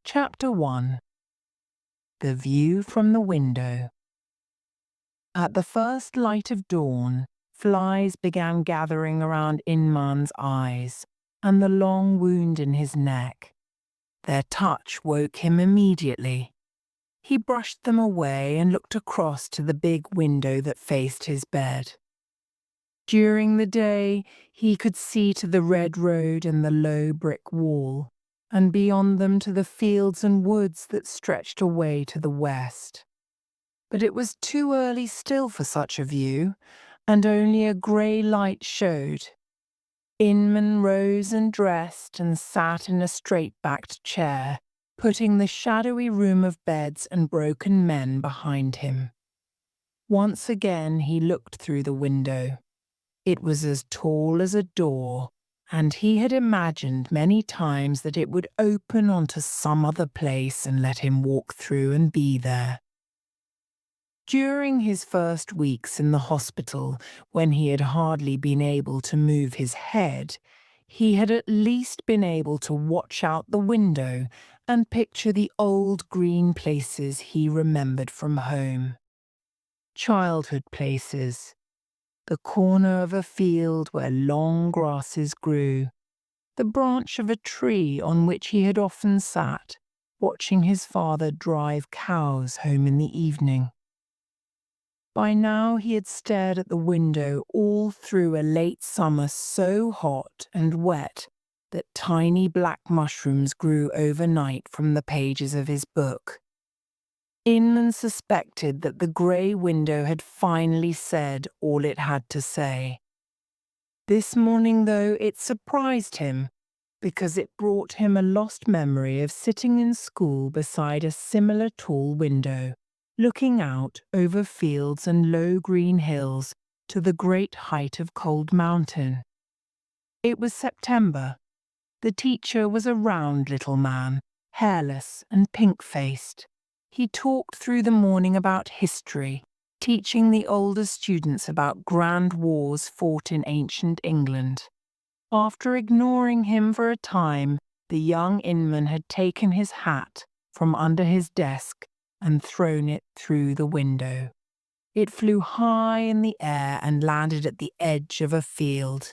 Chapter 1. The View from the Window. At the first light of dawn, flies began gathering around Inman's eyes and the long wound in his neck. Their touch woke him immediately. He brushed them away and looked across to the big window that faced his bed. During the day, he could see to the red road and the low brick wall, and beyond them to the fields and woods that stretched away to the west. But it was too early still for such a view, and only a grey light showed. Inman rose and dressed and sat in a straight-backed chair, putting the shadowy room of beds and broken men behind him. Once again he looked through the window. It was as tall as a door, and he had imagined many times that it would open onto some other place and let him walk through and be there. During his first weeks in the hospital, when he had hardly been able to move his head, he had at least been able to watch out the window and picture the old green places he remembered from home. Childhood places. The corner of a field where long grasses grew, the branch of a tree on which he had often sat, watching his father drive cows home in the evening. By now he had stared at the window all through a late summer so hot and wet that tiny black mushrooms grew overnight from the pages of his book. Inman suspected that the grey window had finally said all it had to say. This morning, though, it surprised him, because it brought him a lost memory of sitting in school beside a similar tall window, looking out over fields and low green hills to the great height of Cold Mountain. It was September. The teacher was a round little man, hairless and pink-faced. He talked through the morning about history, teaching the older students about grand wars fought in ancient England. After ignoring him for a time, the young Inman had taken his hat from under his desk and thrown it through the window. It flew high in the air and landed at the edge of a field.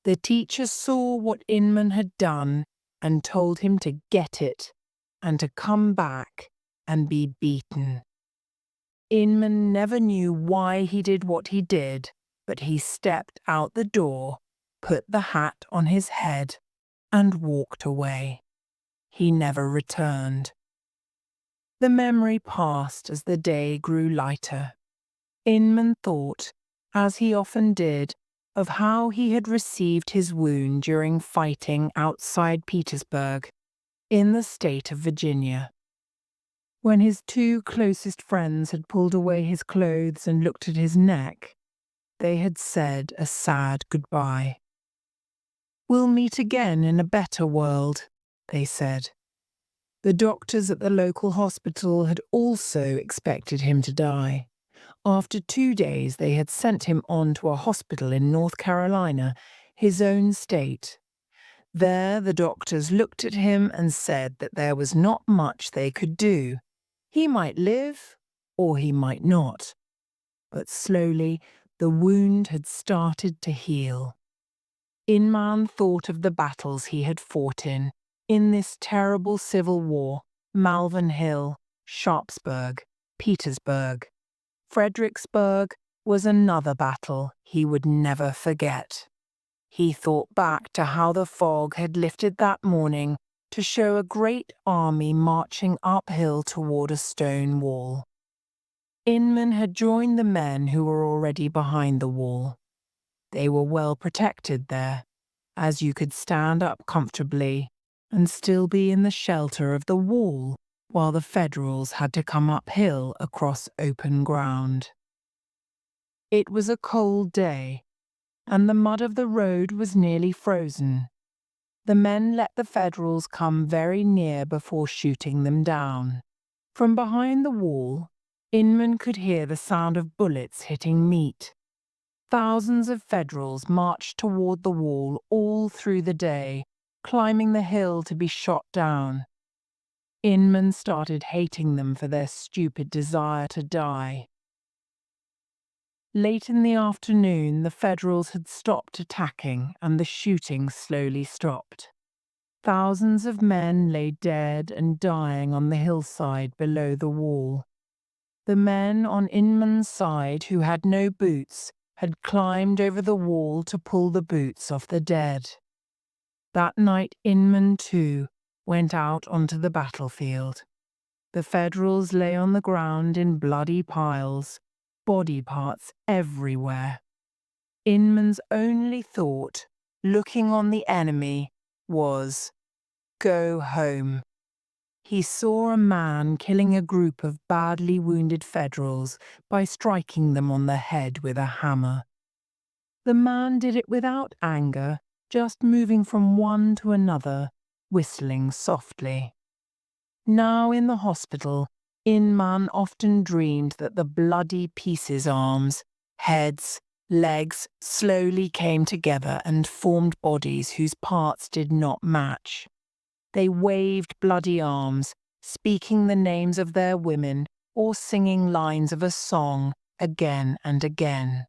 The teacher saw what Inman had done and told him to get it and to come back and be beaten. Inman never knew why he did what he did, but he stepped out the door, put the hat on his head, and walked away. He never returned. The memory passed as the day grew lighter. Inman thought, as he often did, of how he had received his wound during fighting outside Petersburg, in the state of Virginia. When his two closest friends had pulled away his clothes and looked at his neck, they had said a sad goodbye. "We'll meet again in a better world," they said. The doctors at the local hospital had also expected him to die. After 2 days, they had sent him on to a hospital in North Carolina, his own state. There, the doctors looked at him and said that there was not much they could do. He might live, or he might not. But slowly, the wound had started to heal. Inman thought of the battles he had fought in this terrible civil war, Malvern Hill, Sharpsburg, Petersburg. Fredericksburg was another battle he would never forget. He thought back to how the fog had lifted that morning to show a great army marching uphill toward a stone wall. Inman had joined the men who were already behind the wall. They were well protected there, as you could stand up comfortably and still be in the shelter of the wall, while the Federals had to come uphill across open ground. It was a cold day, and the mud of the road was nearly frozen. The men let the Federals come very near before shooting them down. From behind the wall, Inman could hear the sound of bullets hitting meat. Thousands of Federals marched toward the wall all through the day, climbing the hill to be shot down. Inman started hating them for their stupid desire to die. Late in the afternoon, the Federals had stopped attacking and the shooting slowly stopped. Thousands of men lay dead and dying on the hillside below the wall. The men on Inman's side who had no boots had climbed over the wall to pull the boots off the dead. That night Inman, too, went out onto the battlefield. The Federals lay on the ground in bloody piles, body parts everywhere. Inman's only thought, looking on the enemy, was, "Go home." He saw a man killing a group of badly wounded Federals by striking them on the head with a hammer. The man did it without anger, just moving from one to another, whistling softly. Now in the hospital, Inman often dreamed that the bloody pieces' arms, heads, legs slowly came together and formed bodies whose parts did not match. They waved bloody arms, speaking the names of their women or singing lines of a song again and again.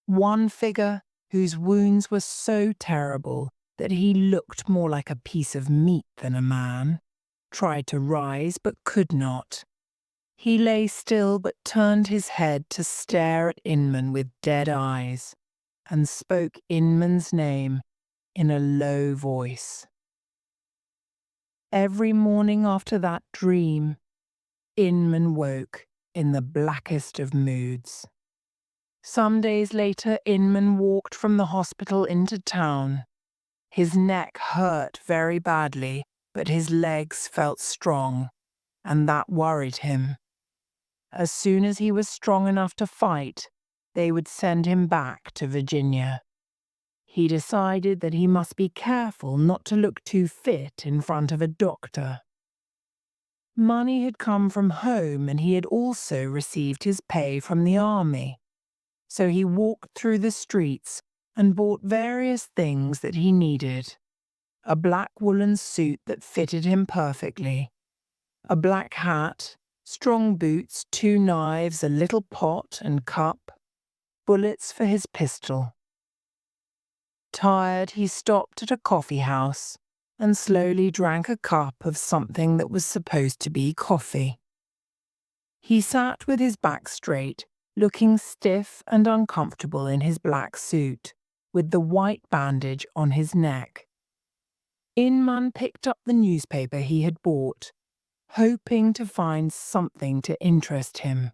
One figure, whose wounds were so terrible that he looked more like a piece of meat than a man, tried to rise but could not. He lay still but turned his head to stare at Inman with dead eyes, and spoke Inman's name in a low voice. Every morning after that dream, Inman woke in the blackest of moods. Some days later, Inman walked from the hospital into town. His neck hurt very badly, but his legs felt strong, and that worried him. As soon as he was strong enough to fight, they would send him back to Virginia. He decided that he must be careful not to look too fit in front of a doctor. Money had come from home and he had also received his pay from the army. So he walked through the streets and bought various things that he needed. A black woolen suit that fitted him perfectly, a black hat, strong boots, 2 knives, a little pot and cup, bullets for his pistol. Tired, he stopped at a coffee house and slowly drank a cup of something that was supposed to be coffee. He sat with his back straight, looking stiff and uncomfortable in his black suit, with the white bandage on his neck. Inman picked up the newspaper he had bought, hoping to find something to interest him.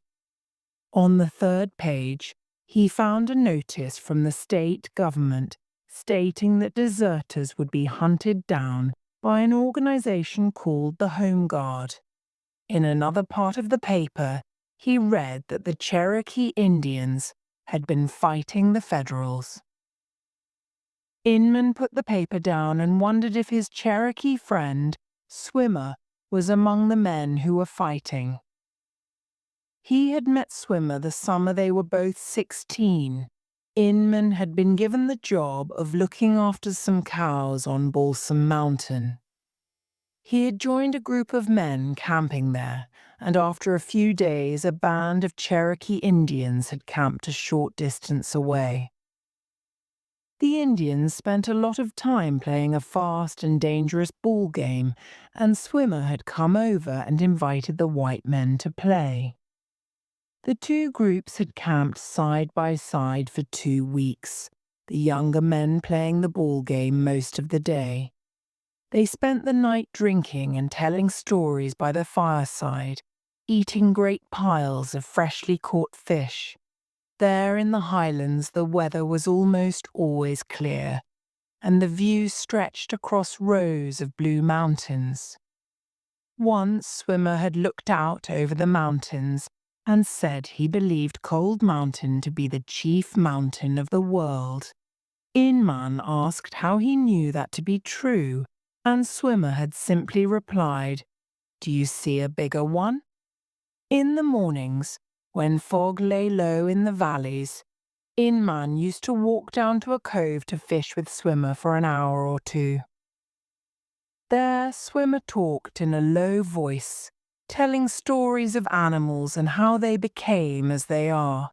On the 3rd page, he found a notice from the state government stating that deserters would be hunted down by an organization called the Home Guard. In another part of the paper, he read that the Cherokee Indians had been fighting the Federals. Inman put the paper down and wondered if his Cherokee friend, Swimmer, was among the men who were fighting. He had met Swimmer the summer they were both 16. Inman had been given the job of looking after some cows on Balsam Mountain. He had joined a group of men camping there, and after a few days a band of Cherokee Indians had camped a short distance away. The Indians spent a lot of time playing a fast and dangerous ball game, and Swimmer had come over and invited the white men to play. The two groups had camped side by side for 2 weeks, the younger men playing the ball game most of the day. They spent the night drinking and telling stories by the fireside, eating great piles of freshly caught fish. There in the highlands the weather was almost always clear, and the view stretched across rows of blue mountains. Once Swimmer had looked out over the mountains and said he believed Cold Mountain to be the chief mountain of the world. Inman asked how he knew that to be true, and Swimmer had simply replied, "Do you see a bigger one?" In the mornings, when fog lay low in the valleys, Inman used to walk down to a cove to fish with Swimmer for an hour or 2. There, Swimmer talked in a low voice, telling stories of animals and how they became as they are.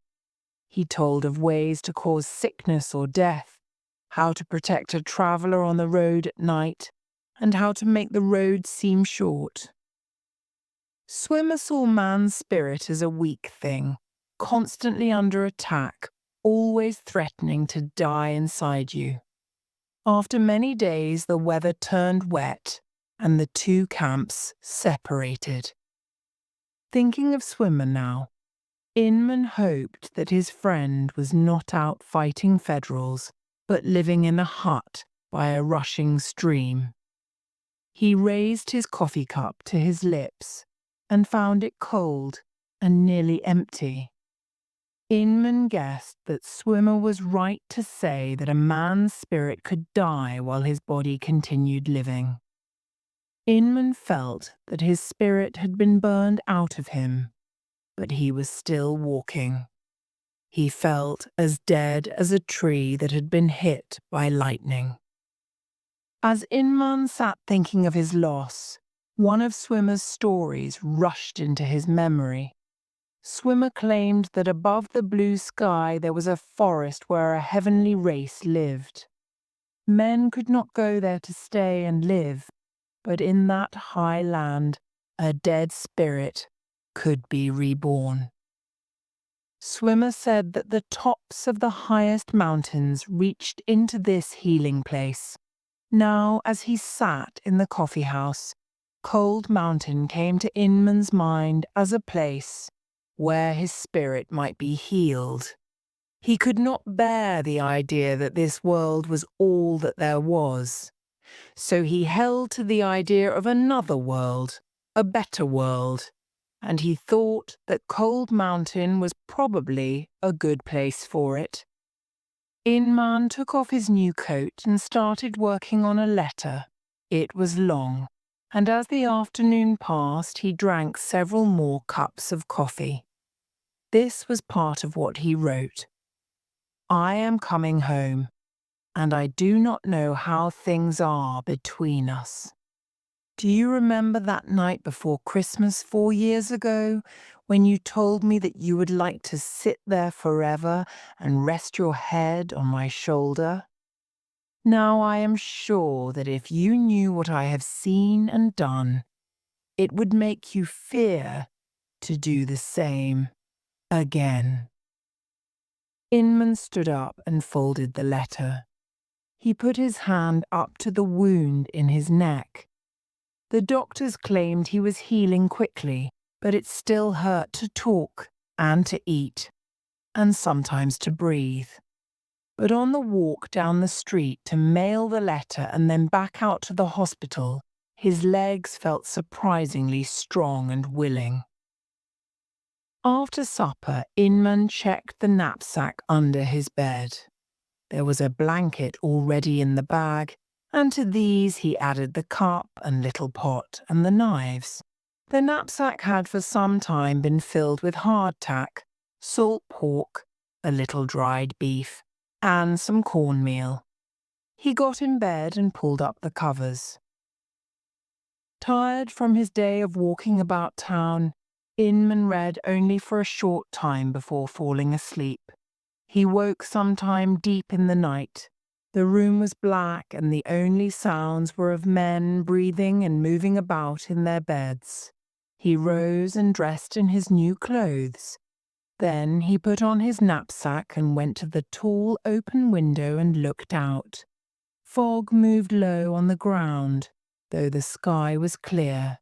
He told of ways to cause sickness or death, how to protect a traveler on the road at night, and how to make the road seem short. Swimmer saw man's spirit as a weak thing, constantly under attack, always threatening to die inside you. After many days, the weather turned wet, and the two camps separated. Thinking of Swimmer now, Inman hoped that his friend was not out fighting Federals, but living in a hut by a rushing stream. He raised his coffee cup to his lips and found it cold and nearly empty. Inman guessed that Swimmer was right to say that a man's spirit could die while his body continued living. Inman felt that his spirit had been burned out of him, but he was still walking. He felt as dead as a tree that had been hit by lightning. As Inman sat thinking of his loss, one of Swimmer's stories rushed into his memory. Swimmer claimed that above the blue sky there was a forest where a heavenly race lived. Men could not go there to stay and live, but in that high land, a dead spirit could be reborn. Swimmer said that the tops of the highest mountains reached into this healing place. Now, as he sat in the coffee house, Cold Mountain came to Inman's mind as a place where his spirit might be healed. He could not bear the idea that this world was all that there was, so he held to the idea of another world, a better world, and he thought that Cold Mountain was probably a good place for it. Inman took off his new coat and started working on a letter. It was long, and as the afternoon passed, he drank several more cups of coffee. This was part of what he wrote. I am coming home, and I do not know how things are between us. Do you remember that night before Christmas 4 years ago, when you told me that you would like to sit there forever and rest your head on my shoulder? Now I am sure that if you knew what I have seen and done, it would make you fear to do the same again. Inman stood up and folded the letter. He put his hand up to the wound in his neck. The doctors claimed he was healing quickly, but it still hurt to talk and to eat, and sometimes to breathe. But on the walk down the street to mail the letter and then back out to the hospital, his legs felt surprisingly strong and willing. After supper, Inman checked the knapsack under his bed. There was a blanket already in the bag, and to these he added the cup and little pot and the knives. The knapsack had for some time been filled with hardtack, salt pork, a little dried beef, and some cornmeal. He got in bed and pulled up the covers. Tired from his day of walking about town, Inman read only for a short time before falling asleep. He woke sometime deep in the night. The room was black, and the only sounds were of men breathing and moving about in their beds. He rose and dressed in his new clothes. Then he put on his knapsack and went to the tall open window and looked out. Fog moved low on the ground, though the sky was clear.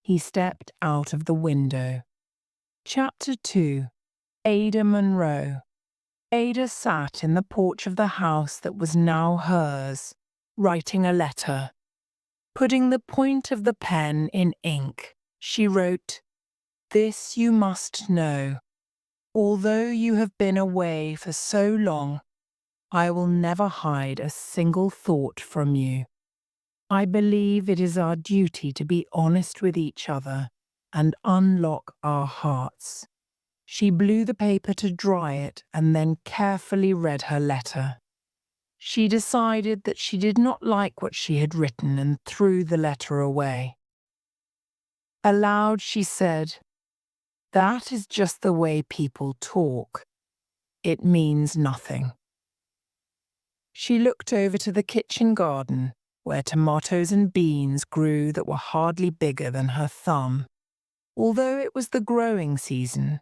He stepped out of the window. Chapter 2. Ada Monroe. Ada sat in the porch of the house that was now hers, writing a letter. Putting the point of the pen in ink, she wrote, "This you must know. Although you have been away for so long, I will never hide a single thought from you. I believe it is our duty to be honest with each other and unlock our hearts." She blew the paper to dry it and then carefully read her letter. She decided that she did not like what she had written and threw the letter away. Aloud, she said, "That is just the way people talk. It means nothing." She looked over to the kitchen garden, where tomatoes and beans grew that were hardly bigger than her thumb. Although it was the growing season,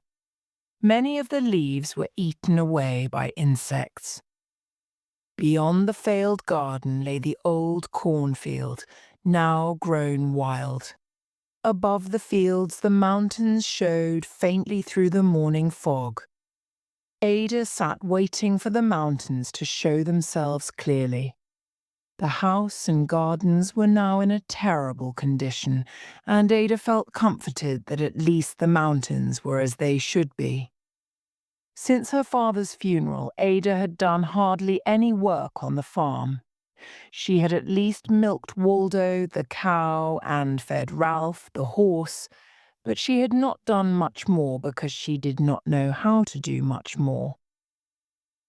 many of the leaves were eaten away by insects. Beyond the failed garden lay the old cornfield, now grown wild. Above the fields, the mountains showed faintly through the morning fog. Ada sat waiting for the mountains to show themselves clearly. The house and gardens were now in a terrible condition, and Ada felt comforted that at least the mountains were as they should be. Since her father's funeral, Ada had done hardly any work on the farm. She had at least milked Waldo, the cow, and fed Ralph, the horse, but she had not done much more because she did not know how to do much more.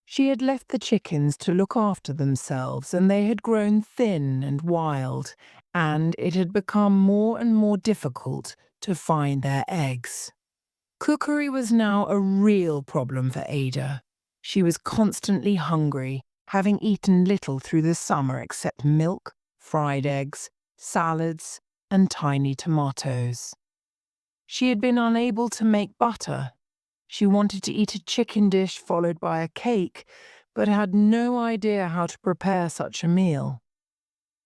She had left the chickens to look after themselves, and they had grown thin and wild, and it had become more and more difficult to find their eggs. Cookery was now a real problem for Ada. She was constantly hungry, having eaten little through the summer except milk, fried eggs, salads, and tiny tomatoes. She had been unable to make butter. She wanted to eat a chicken dish followed by a cake, but had no idea how to prepare such a meal.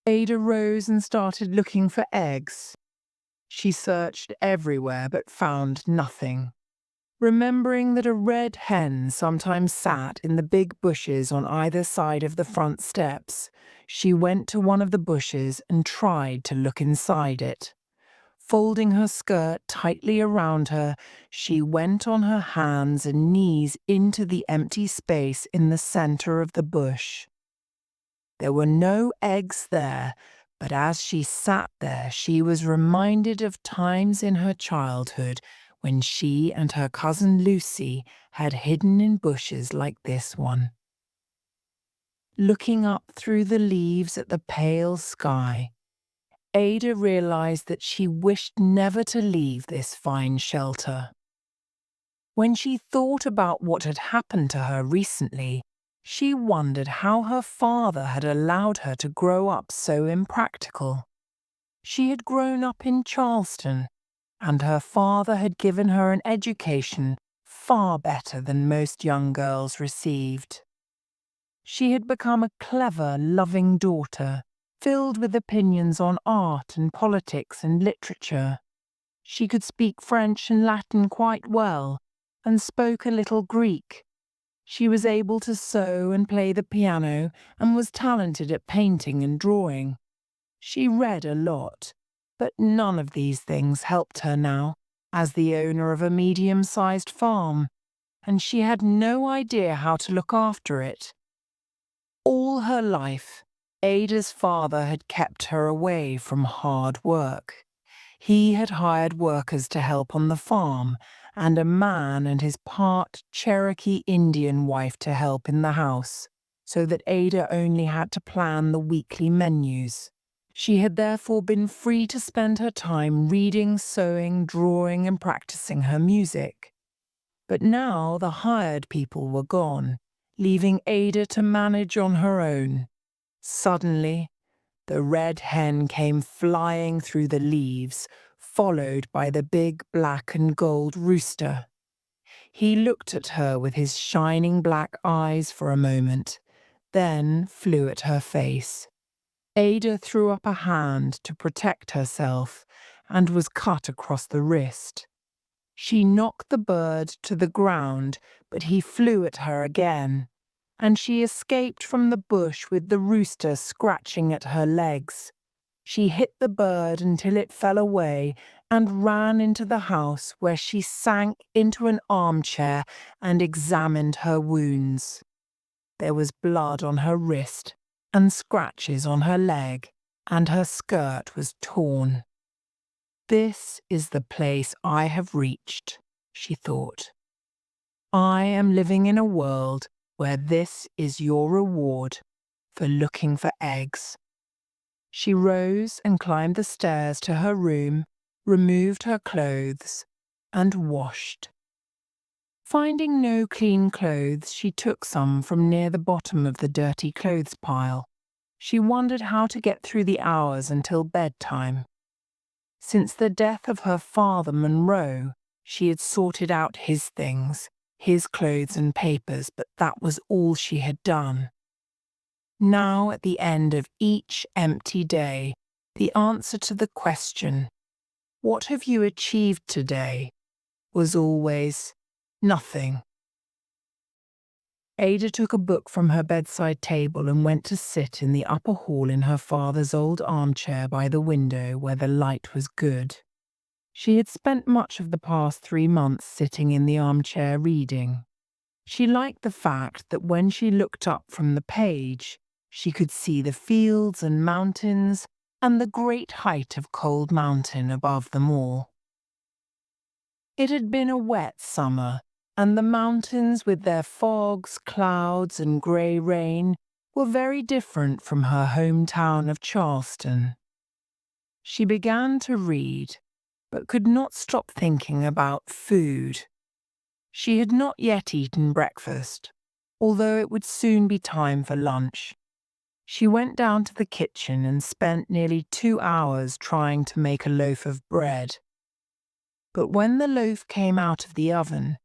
Ada rose and started looking for eggs. She searched everywhere but found nothing. Remembering that a red hen sometimes sat in the big bushes on either side of the front steps, she went to one of the bushes and tried to look inside it. Folding her skirt tightly around her, she went on her hands and knees into the empty space in the center of the bush. There were no eggs there, but as she sat there, she was reminded of times in her childhood when she and her cousin Lucy had hidden in bushes like this one. Looking up through the leaves at the pale sky, Ada realized that she wished never to leave this fine shelter. When she thought about what had happened to her recently, she wondered how her father had allowed her to grow up so impractical. She had grown up in Charleston, and her father had given her an education far better than most young girls received. She had become a clever, loving daughter, filled with opinions on art and politics and literature. She could speak French and Latin quite well, and spoke a little Greek. She was able to sew and play the piano, and was talented at painting and drawing. She read a lot, but none of these things helped her now, as the owner of a medium-sized farm, and she had no idea how to look after it. All her life, Ada's father had kept her away from hard work. He had hired workers to help on the farm, and a man and his part Cherokee Indian wife to help in the house, so that Ada only had to plan the weekly menus. She had therefore been free to spend her time reading, sewing, drawing, and practicing her music. But now the hired people were gone, leaving Ada to manage on her own. Suddenly, the red hen came flying through the leaves, followed by the big black and gold rooster. He looked at her with his shining black eyes for a moment, then flew at her face. Ada threw up a hand to protect herself and was cut across the wrist. She knocked the bird to the ground, but he flew at her again, and she escaped from the bush with the rooster scratching at her legs. She hit the bird until it fell away and ran into the house, where she sank into an armchair and examined her wounds. There was blood on her wrist and scratches on her leg, and her skirt was torn. "This is the place I have reached," she thought. "I am living in a world where this is your reward. for looking for eggs. She rose and climbed the stairs to her room, removed her clothes, and washed. Finding no clean clothes, she took some from near the bottom of the dirty clothes pile. She wondered how to get through the hours until bedtime. Since the death of her father, Monroe, she had sorted out his things, his clothes and papers, but that was all she had done. Now, at the end of each empty day, the answer to the question, "What have you achieved today?" was always, "Nothing." Ada took a book from her bedside table and went to sit in the upper hall in her father's old armchair by the window where the light was good. She had spent much of the past 3 months sitting in the armchair reading. She liked the fact that when she looked up from the page, she could see the fields and mountains and the great height of Cold Mountain above them all. It had been a wet summer, and the mountains with their fogs, clouds, and grey rain were very different from her hometown of Charleston. She began to read, but could not stop thinking about food. She had not yet eaten breakfast, although it would soon be time for lunch. She went down to the kitchen and spent nearly 2 hours trying to make a loaf of bread. But when the loaf came out of the oven,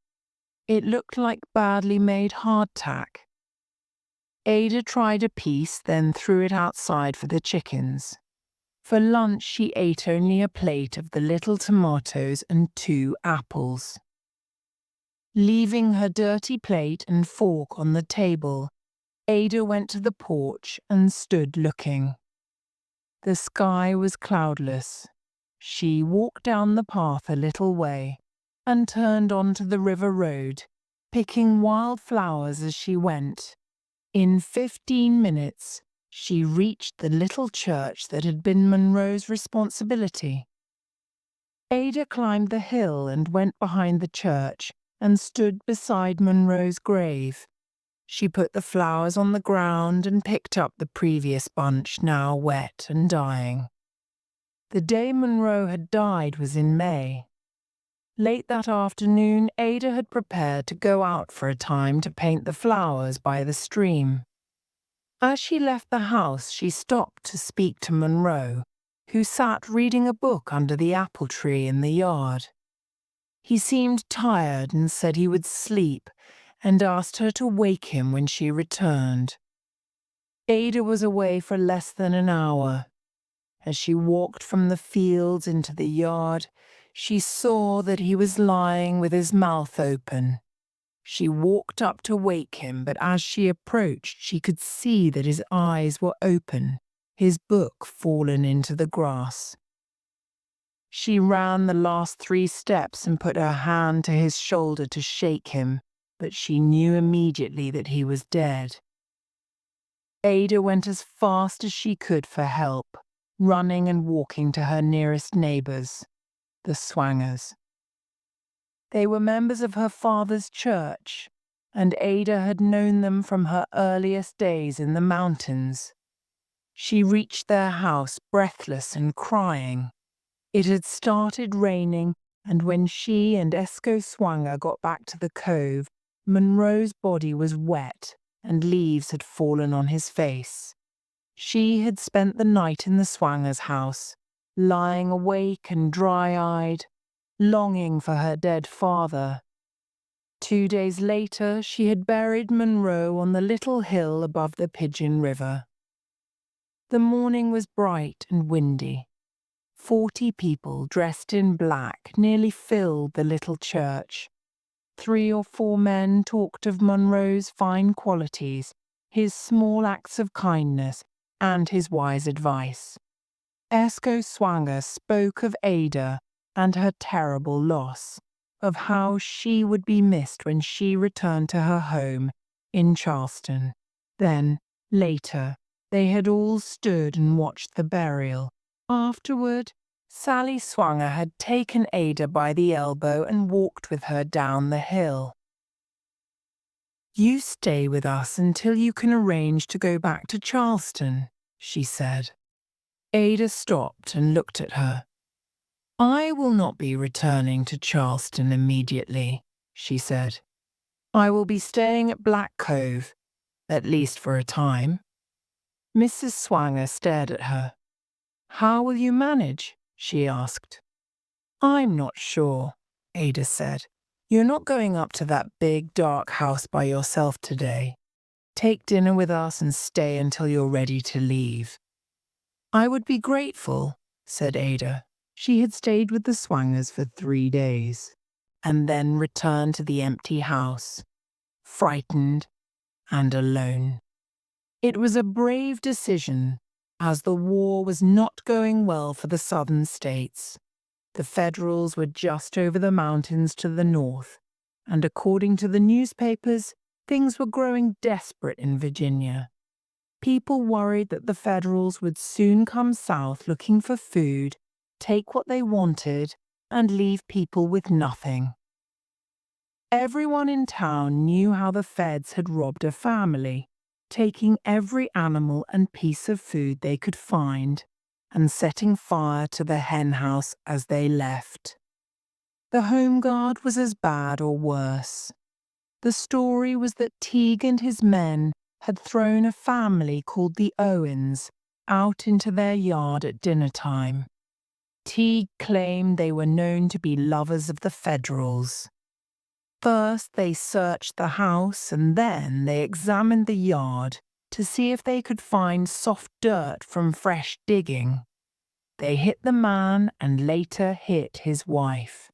it looked like badly made hardtack. Ada tried a piece, then threw it outside for the chickens. For lunch, she ate only a plate of the little tomatoes and 2 apples. Leaving her dirty plate and fork on the table, Ada went to the porch and stood looking. The sky was cloudless. She walked down the path a little way and turned onto the river road, picking wild flowers as she went. In 15 minutes, she reached the little church that had been Monroe's responsibility. Ada climbed the hill and went behind the church and stood beside Monroe's grave. She put the flowers on the ground and picked up the previous bunch, now wet and dying. The day Monroe had died was in May. Late that afternoon, Ada had prepared to go out for a time to paint the flowers by the stream. As she left the house, she stopped to speak to Monroe, who sat reading a book under the apple tree in the yard. He seemed tired and said he would sleep, and asked her to wake him when she returned. Ada was away for less than an hour. As she walked from the fields into the yard, she saw that he was lying with his mouth open. She walked up to wake him, but as she approached, she could see that his eyes were open, his book fallen into the grass. She ran the last 3 steps and put her hand to his shoulder to shake him, but she knew immediately that he was dead. Ada went as fast as she could for help, running and walking to her nearest neighbors, the Swangers. They were members of her father's church, and Ada had known them from her earliest days in the mountains. She reached their house breathless and crying. It had started raining, and when she and Esco Swanger got back to the cove, Monroe's body was wet and leaves had fallen on his face. She had spent the night in the Swangers' house, lying awake and dry-eyed, longing for her dead father. 2 days later, she had buried Monroe on the little hill above the Pigeon River. The morning was bright and windy. 40 people dressed in black nearly filled the little church. 3 or 4 men talked of Monroe's fine qualities, his small acts of kindness, and his wise advice. Esco Swanger spoke of Ada and her terrible loss, of how she would be missed when she returned to her home in Charleston. Then, later, they had all stood and watched the burial. Afterward, Sally Swanger had taken Ada by the elbow and walked with her down the hill. You stay with us until you can arrange to go back to Charleston, she said. Ada stopped and looked at her. I will not be returning to Charleston immediately, she said. I will be staying at Black Cove, at least for a time. Mrs. Swanger stared at her. How will you manage? She asked. I'm not sure, Ada said. You're not going up to that big dark house by yourself today. Take dinner with us and stay until you're ready to leave. I would be grateful, said Ada. She had stayed with the Swangers for 3 days, and then returned to the empty house, frightened and alone. It was a brave decision, as the war was not going well for the southern states. The Federals were just over the mountains to the north, and according to the newspapers, things were growing desperate in Virginia. People worried that the Federals would soon come south looking for food, take what they wanted, and leave people with nothing. Everyone in town knew how the Feds had robbed a family, taking every animal and piece of food they could find, and setting fire to the hen house as they left. The Home Guard was as bad or worse. The story was that Teague and his men had thrown a family called the Owens out into their yard at dinner time. Teague claimed they were known to be lovers of the Federals. First, they searched the house and then they examined the yard to see if they could find soft dirt from fresh digging. They hit the man and later hit his wife.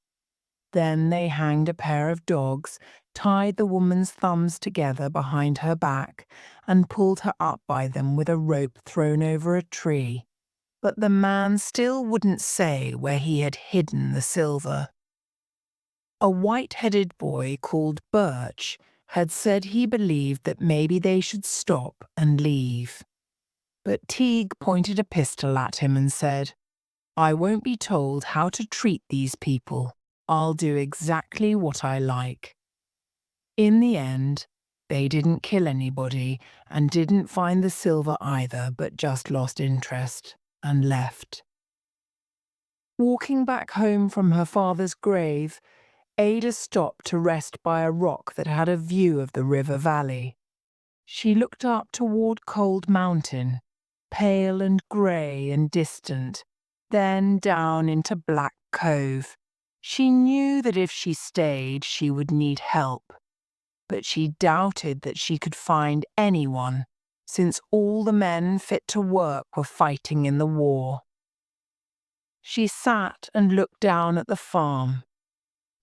Then they hanged a pair of dogs, tied the woman's thumbs together behind her back, and pulled her up by them with a rope thrown over a tree. But the man still wouldn't say where he had hidden the silver. A white-headed boy called Birch had said he believed that maybe they should stop and leave. But Teague pointed a pistol at him and said, I won't be told how to treat these people. I'll do exactly what I like. In the end, they didn't kill anybody and didn't find the silver either, but just lost interest and left. Walking back home from her father's grave, Ada stopped to rest by a rock that had a view of the river valley. She looked up toward Cold Mountain, pale and grey and distant, then down into Black Cove. She knew that if she stayed, she would need help, but she doubted that she could find anyone, since all the men fit to work were fighting in the war. She sat and looked down at the farm.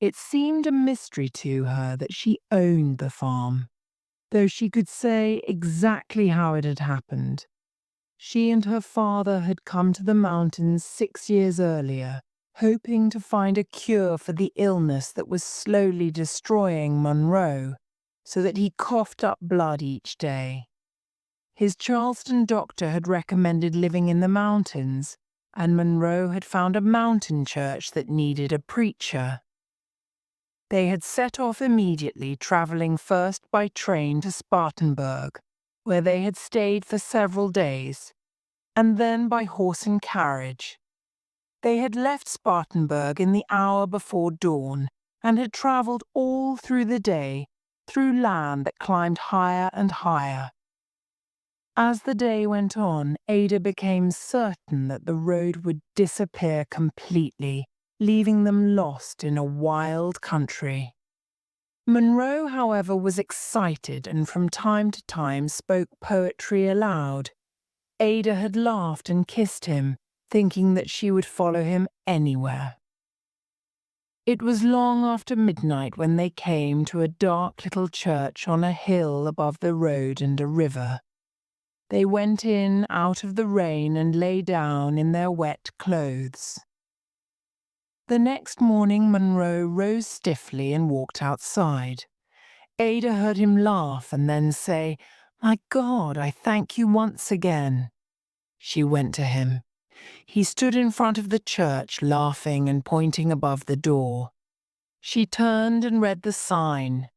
It seemed a mystery to her that she owned the farm, though she could say exactly how it had happened. She and her father had come to the mountains 6 years earlier, hoping to find a cure for the illness that was slowly destroying Monroe, so that he coughed up blood each day. His Charleston doctor had recommended living in the mountains, and Monroe had found a mountain church that needed a preacher. They had set off immediately, traveling first by train to Spartanburg, where they had stayed for several days, and then by horse and carriage. They had left Spartanburg in the hour before dawn and had traveled all through the day, through land that climbed higher and higher. As the day went on, Ada became certain that the road would disappear completely, leaving them lost in a wild country. Monroe, however, was excited and from time to time spoke poetry aloud. Ada had laughed and kissed him, thinking that she would follow him anywhere. It was long after midnight when they came to a dark little church on a hill above the road and a river. They went in out of the rain and lay down in their wet clothes. The next morning Monroe rose stiffly and walked outside. Ada heard him laugh and then say, "My God, I thank you once again." She went to him. He stood in front of the church, laughing and pointing above the door. She turned and read the sign.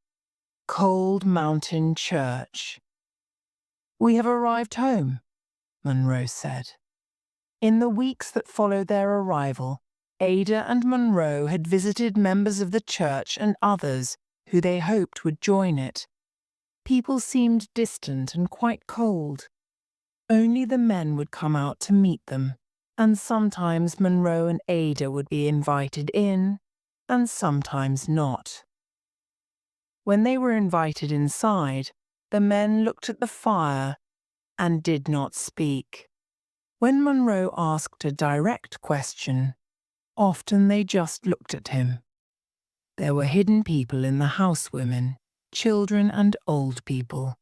Cold Mountain Church. "We have arrived home," Monroe said. In the weeks that followed their arrival, Ada and Monroe had visited members of the church and others who they hoped would join it. People seemed distant and quite cold. Only the men would come out to meet them, and sometimes Monroe and Ada would be invited in, and sometimes not. When they were invited inside, the men looked at the fire and did not speak. When Monroe asked a direct question, often they just looked at him. There were hidden people in the housewomen, children and old people,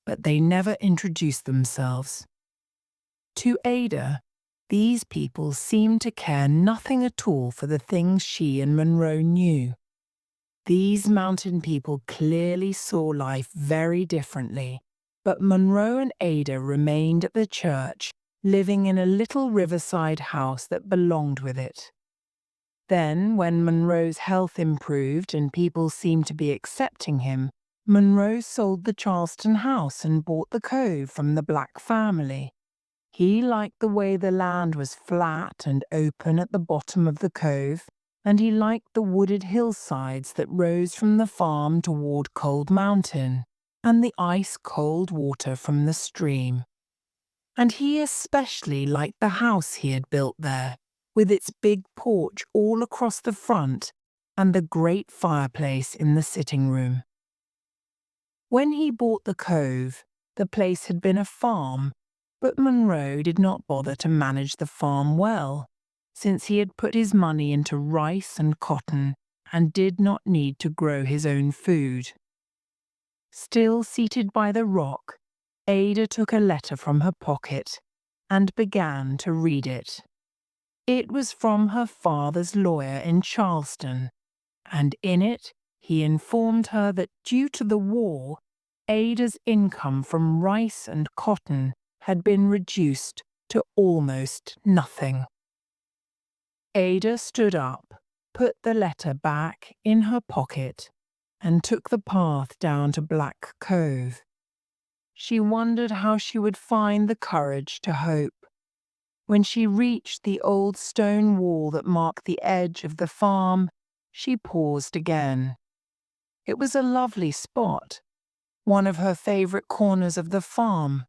but they never introduced themselves. To Ada, these people seemed to care nothing at all for the things she and Monroe knew. These mountain people clearly saw life very differently, but Monroe and Ada remained at the church, living in a little riverside house that belonged with it. Then, when Monroe's health improved and people seemed to be accepting him, Monroe sold the Charleston house and bought the cove from the Black family. He liked the way the land was flat and open at the bottom of the cove, and he liked the wooded hillsides that rose from the farm toward Cold Mountain, and the ice-cold water from the stream. And he especially liked the house he had built there, with its big porch all across the front and the great fireplace in the sitting room. When he bought the cove, the place had been a farm, but Monroe did not bother to manage the farm well, since he had put his money into rice and cotton and did not need to grow his own food. Still seated by the rock, Ada took a letter from her pocket and began to read it. It was from her father's lawyer in Charleston, and in it he informed her that due to the war, Ada's income from rice and cotton had been reduced to almost nothing. Ada stood up, put the letter back in her pocket, and took the path down to Black Cove. She wondered how she would find the courage to hope. When she reached the old stone wall that marked the edge of the farm, she paused again. It was a lovely spot, one of her favorite corners of the farm.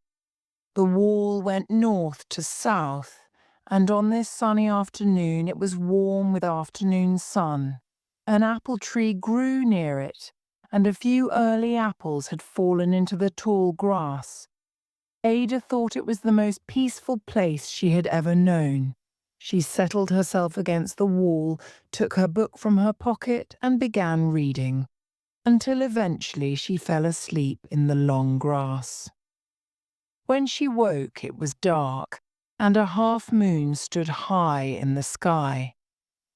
The wall went north to south, and on this sunny afternoon it was warm with afternoon sun. An apple tree grew near it, and a few early apples had fallen into the tall grass. Ada thought it was the most peaceful place she had ever known. She settled herself against the wall, took her book from her pocket, and began reading, until eventually she fell asleep in the long grass. When she woke, it was dark, and a half-moon stood high in the sky.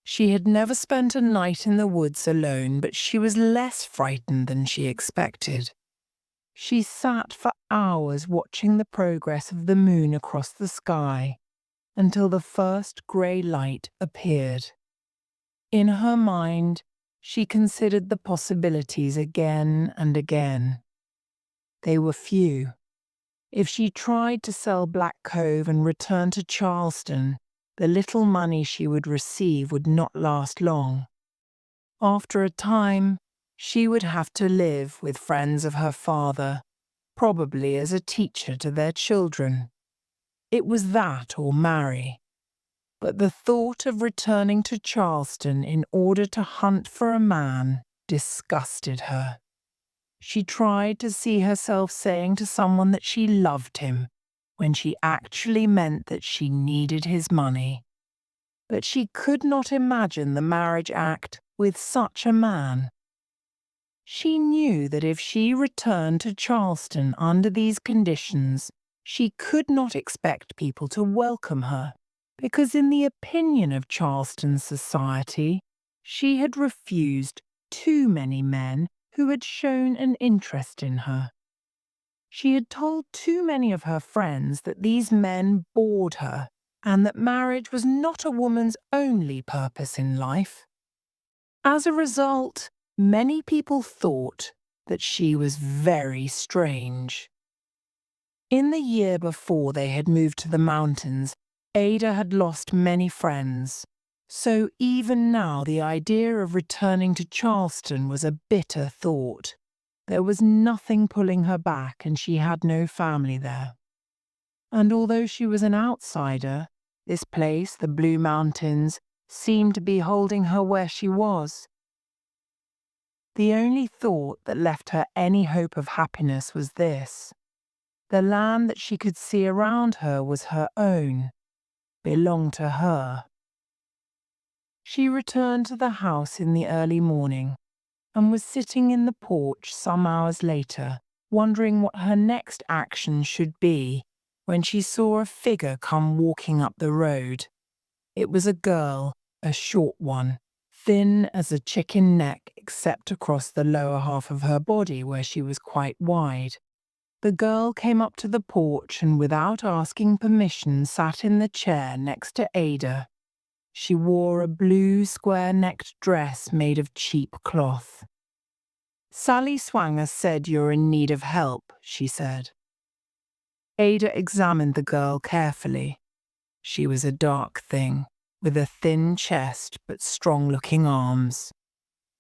She had never spent a night in the woods alone, but she was less frightened than she expected. She sat for hours watching the progress of the moon across the sky, until the first grey light appeared. In her mind, she considered the possibilities again and again. They were few. If she tried to sell Black Cove and return to Charleston, the little money she would receive would not last long. After a time, she would have to live with friends of her father, probably as a teacher to their children. It was that or marry. But the thought of returning to Charleston in order to hunt for a man disgusted her. She tried to see herself saying to someone that she loved him, when she actually meant that she needed his money. But she could not imagine the marriage act with such a man. She knew that if she returned to Charleston under these conditions, she could not expect people to welcome her, because in the opinion of Charleston society, she had refused too many men who had shown an interest in her. She had told too many of her friends that these men bored her, and that marriage was not a woman's only purpose in life. As a result, many people thought that she was very strange. In the year before they had moved to the mountains, Ada had lost many friends. So even now the idea of returning to Charleston was a bitter thought. There was nothing pulling her back, and she had no family there. And although she was an outsider, this place, the Blue Mountains, seemed to be holding her where she was. The only thought that left her any hope of happiness was this: the land that she could see around her was her own, belonged to her. She returned to the house in the early morning and was sitting in the porch some hours later, wondering what her next action should be, when she saw a figure come walking up the road. It was a girl, a short one, thin as a chicken neck except across the lower half of her body where she was quite wide. The girl came up to the porch and without asking permission sat in the chair next to Ada. She wore a blue square-necked dress made of cheap cloth. "Sally Swanger said you're in need of help," she said. Ada examined the girl carefully. She was a dark thing, with a thin chest but strong-looking arms.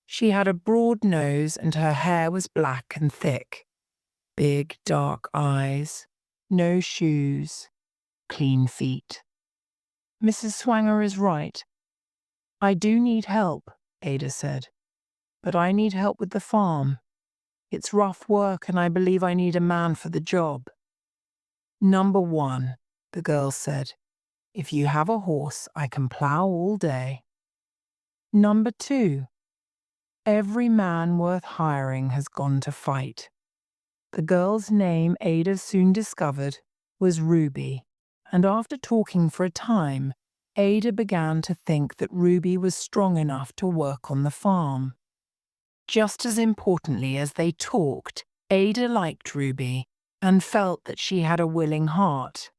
She had a broad nose and her hair was black and thick. Big, dark eyes, no shoes, clean feet. "Mrs. Swanger is right. I do need help," Ada said. "But I need help with the farm. It's rough work and I believe I need a man for the job." "Number one," the girl said. "If you have a horse, I can plow all day. Number two, every man worth hiring has gone to fight." The girl's name, Ada soon discovered, was Ruby, and after talking for a time, Ada began to think that Ruby was strong enough to work on the farm. Just as importantly as they talked, Ada liked Ruby and felt that she had a willing heart.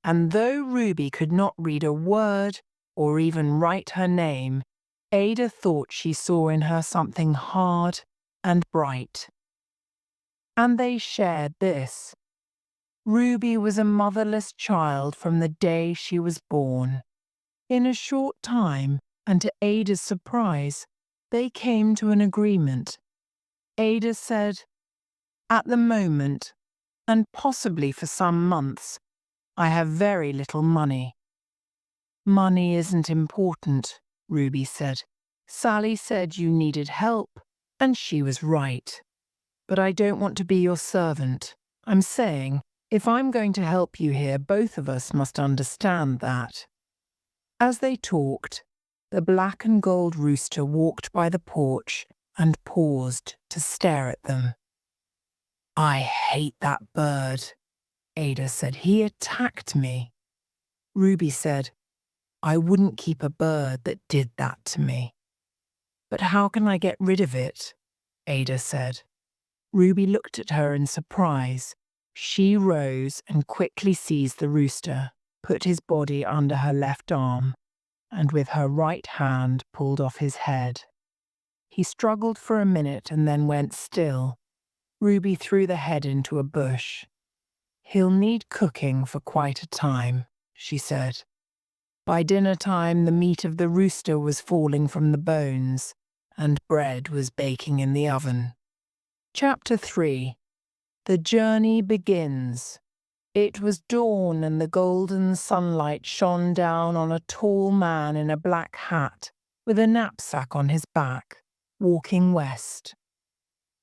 And though Ruby could not read a word or even write her name, Ada thought she saw in her something hard and bright. And they shared this. Ruby was a motherless child from the day she was born. In a short time, and to Ada's surprise, they came to an agreement. Ada said, "At the moment, and possibly for some months, I have very little money." "Money isn't important," Ruby said. "Sally said you needed help, and she was right. But I don't want to be your servant. I'm saying, if I'm going to help you here, both of us must understand that." As they talked, the black and gold rooster walked by the porch and paused to stare at them. "I hate that bird," Ada said. "He attacked me." Ruby said, "I wouldn't keep a bird that did that to me." "But how can I get rid of it?" Ada said. Ruby looked at her in surprise. She rose and quickly seized the rooster, put his body under her left arm, and with her right hand pulled off his head. He struggled for a minute and then went still. Ruby threw the head into a bush. "He'll need cooking for quite a time," she said. By dinner time, the meat of the rooster was falling from the bones, and bread was baking in the oven. Chapter 3. The Journey Begins. It was dawn and the golden sunlight shone down on a tall man in a black hat with a knapsack on his back, walking west.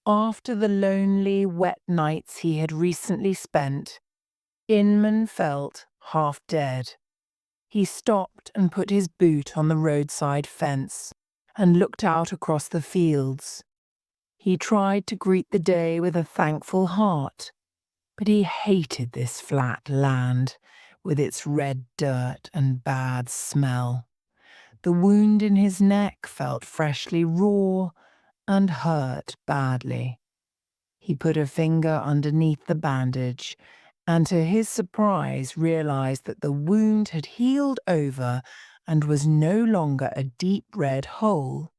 After the lonely, wet nights he had recently spent, Inman felt half dead. He stopped and put his boot on the roadside fence and looked out across the fields. He tried to greet the day with a thankful heart, but he hated this flat land with its red dirt and bad smell. The wound in his neck felt freshly raw and hurt badly. He put a finger underneath the bandage and to his surprise realized that the wound had healed over and was no longer a deep red hole.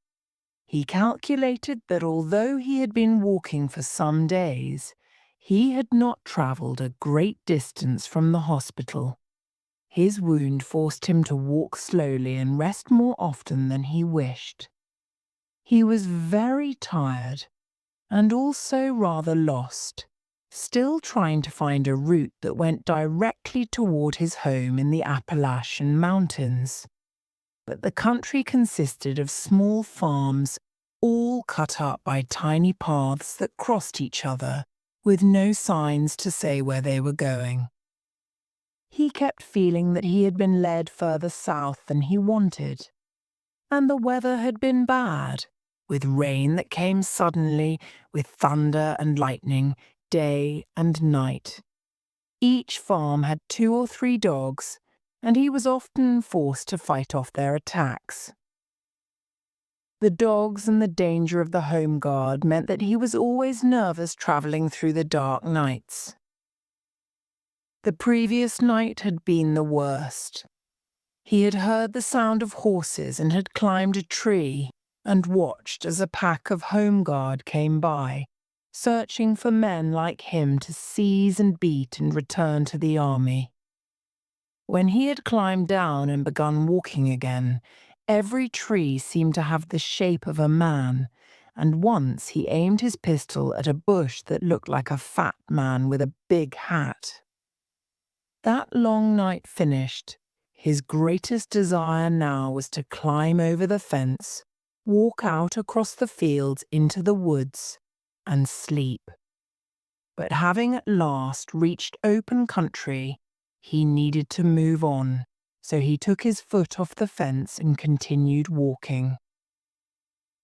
He calculated that although he had been walking for some days, he had not travelled a great distance from the hospital. His wound forced him to walk slowly and rest more often than he wished. He was very tired and also rather lost, still trying to find a route that went directly toward his home in the Appalachian Mountains. But the country consisted of small farms, all cut up by tiny paths that crossed each other, with no signs to say where they were going. He kept feeling that he had been led further south than he wanted, and the weather had been bad, with rain that came suddenly, with thunder and lightning, day and night. Each farm had 2 or 3 dogs, and he was often forced to fight off their attacks. The dogs and the danger of the home guard meant that he was always nervous travelling through the dark nights. The previous night had been the worst. He had heard the sound of horses and had climbed a tree and watched as a pack of home guard came by, searching for men like him to seize and beat and return to the army. When he had climbed down and begun walking again, every tree seemed to have the shape of a man, and once he aimed his pistol at a bush that looked like a fat man with a big hat. That long night finished, his greatest desire now was to climb over the fence, walk out across the fields into the woods, and sleep. But having at last reached open country, he needed to move on, so he took his foot off the fence and continued walking.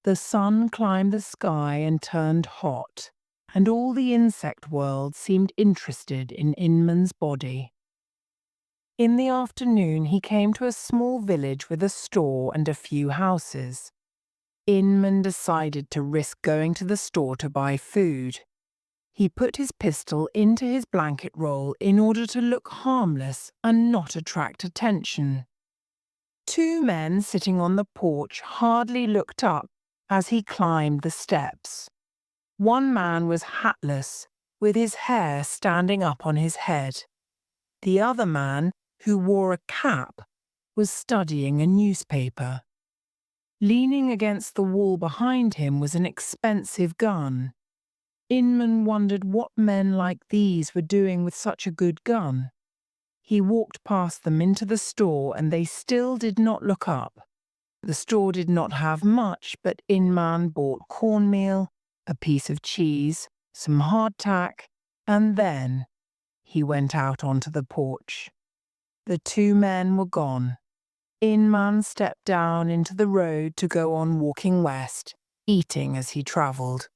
The sun climbed the sky and turned hot, and all the insect world seemed interested in Inman's body. In the afternoon he came to a small village with a store and a few houses. Inman decided to risk going to the store to buy food. He put his pistol into his blanket roll in order to look harmless and not attract attention. 2 men sitting on the porch hardly looked up as he climbed the steps. One man was hatless, with his hair standing up on his head. The other man, who wore a cap, was studying a newspaper. Leaning against the wall behind him was an expensive gun. Inman wondered what men like these were doing with such a good gun. He walked past them into the store and they still did not look up. The store did not have much, but Inman bought cornmeal, a piece of cheese, some hardtack, and then he went out onto the porch. The 2 men were gone. Inman stepped down into the road to go on walking west, eating as he travelled.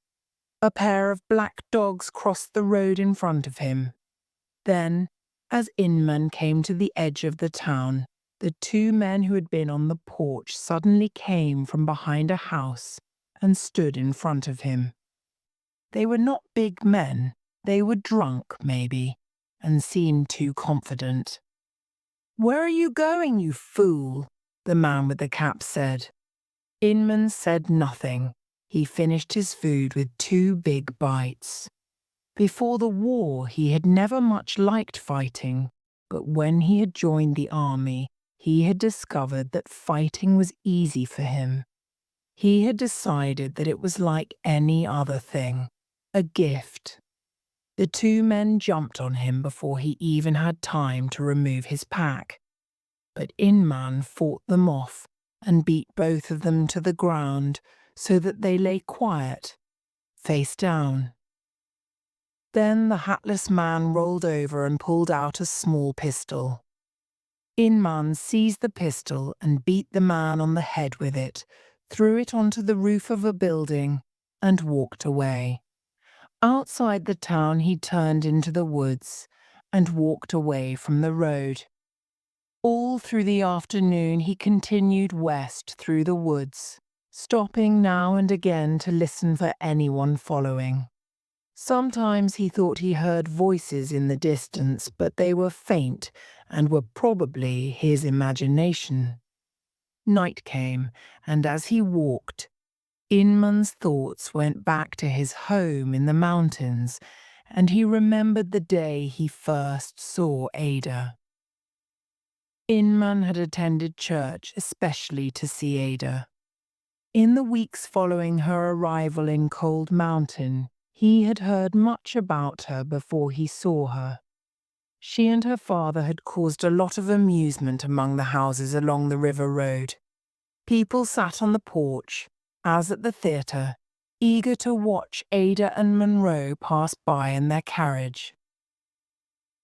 A pair of black dogs crossed the road in front of him. Then, as Inman came to the edge of the town, the 2 men who had been on the porch suddenly came from behind a house and stood in front of him. They were not big men, they were drunk, maybe, and seemed too confident. "Where are you going, you fool?" the man with the cap said. Inman said nothing. He finished his food with 2 big bites. Before the war, he had never much liked fighting, but when he had joined the army, he had discovered that fighting was easy for him. He had decided that it was like any other thing, a gift. The 2 men jumped on him before he even had time to remove his pack. But Inman fought them off and beat both of them to the ground so that they lay quiet, face down. Then the hatless man rolled over and pulled out a small pistol. Inman seized the pistol and beat the man on the head with it, threw it onto the roof of a building, and walked away. Outside the town he turned into the woods and walked away from the road. All through the afternoon he continued west through the woods, stopping now and again to listen for anyone following. Sometimes he thought he heard voices in the distance, but they were faint and were probably his imagination. Night came, and as he walked, Inman's thoughts went back to his home in the mountains, and he remembered the day he first saw Ada. Inman had attended church especially to see Ada. In the weeks following her arrival in Cold Mountain, he had heard much about her before he saw her. She and her father had caused a lot of amusement among the houses along the river road. People sat on the porch, as at the theatre, eager to watch Ada and Monroe pass by in their carriage.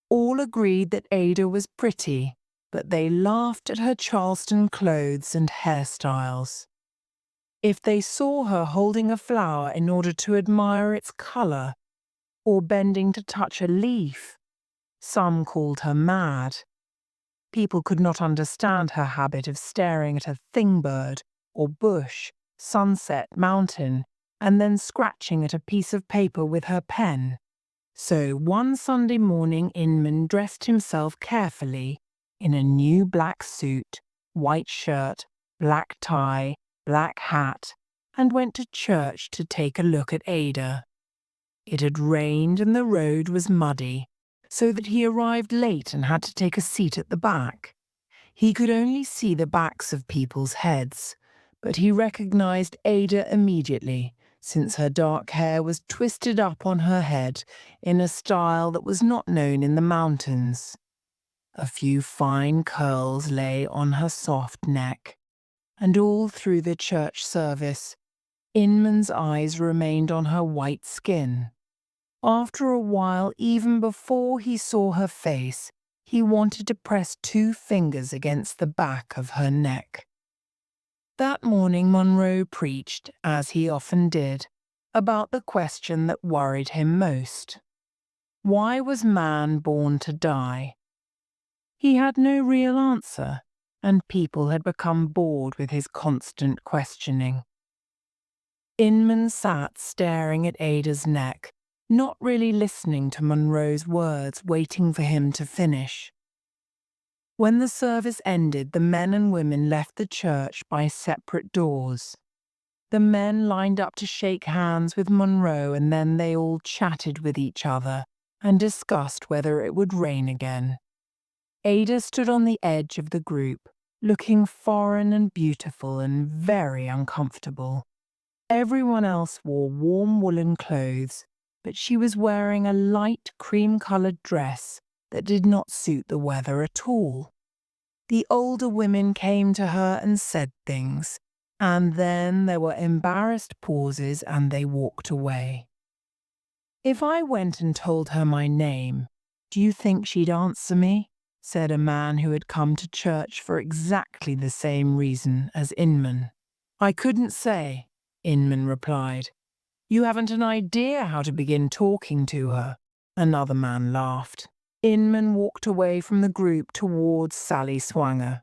All agreed that Ada was pretty, but they laughed at her Charleston clothes and hairstyles. If they saw her holding a flower in order to admire its color, or bending to touch a leaf, some called her mad. People could not understand her habit of staring at a thingbird or bush, sunset, mountain, and then scratching at a piece of paper with her pen. So one Sunday morning Inman dressed himself carefully in a new black suit, white shirt, black tie, black hat, and went to church to take a look at Ada. It had rained and the road was muddy, so that he arrived late and had to take a seat at the back. He could only see the backs of people's heads, but he recognized Ada immediately, since her dark hair was twisted up on her head in a style that was not known in the mountains. A few fine curls lay on her soft neck, and all through the church service, Inman's eyes remained on her white skin. After a while, even before he saw her face, he wanted to press 2 fingers against the back of her neck. That morning Monroe preached, as he often did, about the question that worried him most. Why was man born to die? He had no real answer, and people had become bored with his constant questioning. Inman sat staring at Ada's neck, not really listening to Monroe's words, waiting for him to finish. When the service ended, the men and women left the church by separate doors. The men lined up to shake hands with Monroe, and then they all chatted with each other and discussed whether it would rain again. Ada stood on the edge of the group, looking foreign and beautiful and very uncomfortable. Everyone else wore warm woolen clothes, but she was wearing a light cream-colored dress that did not suit the weather at all. The older women came to her and said things, and then there were embarrassed pauses and they walked away. If I went and told her my name, do you think she'd answer me? Said a man who had come to church for exactly the same reason as Inman. I couldn't say, Inman replied. You haven't an idea how to begin talking to her. Another man laughed. Inman walked away from the group towards Sally Swanger.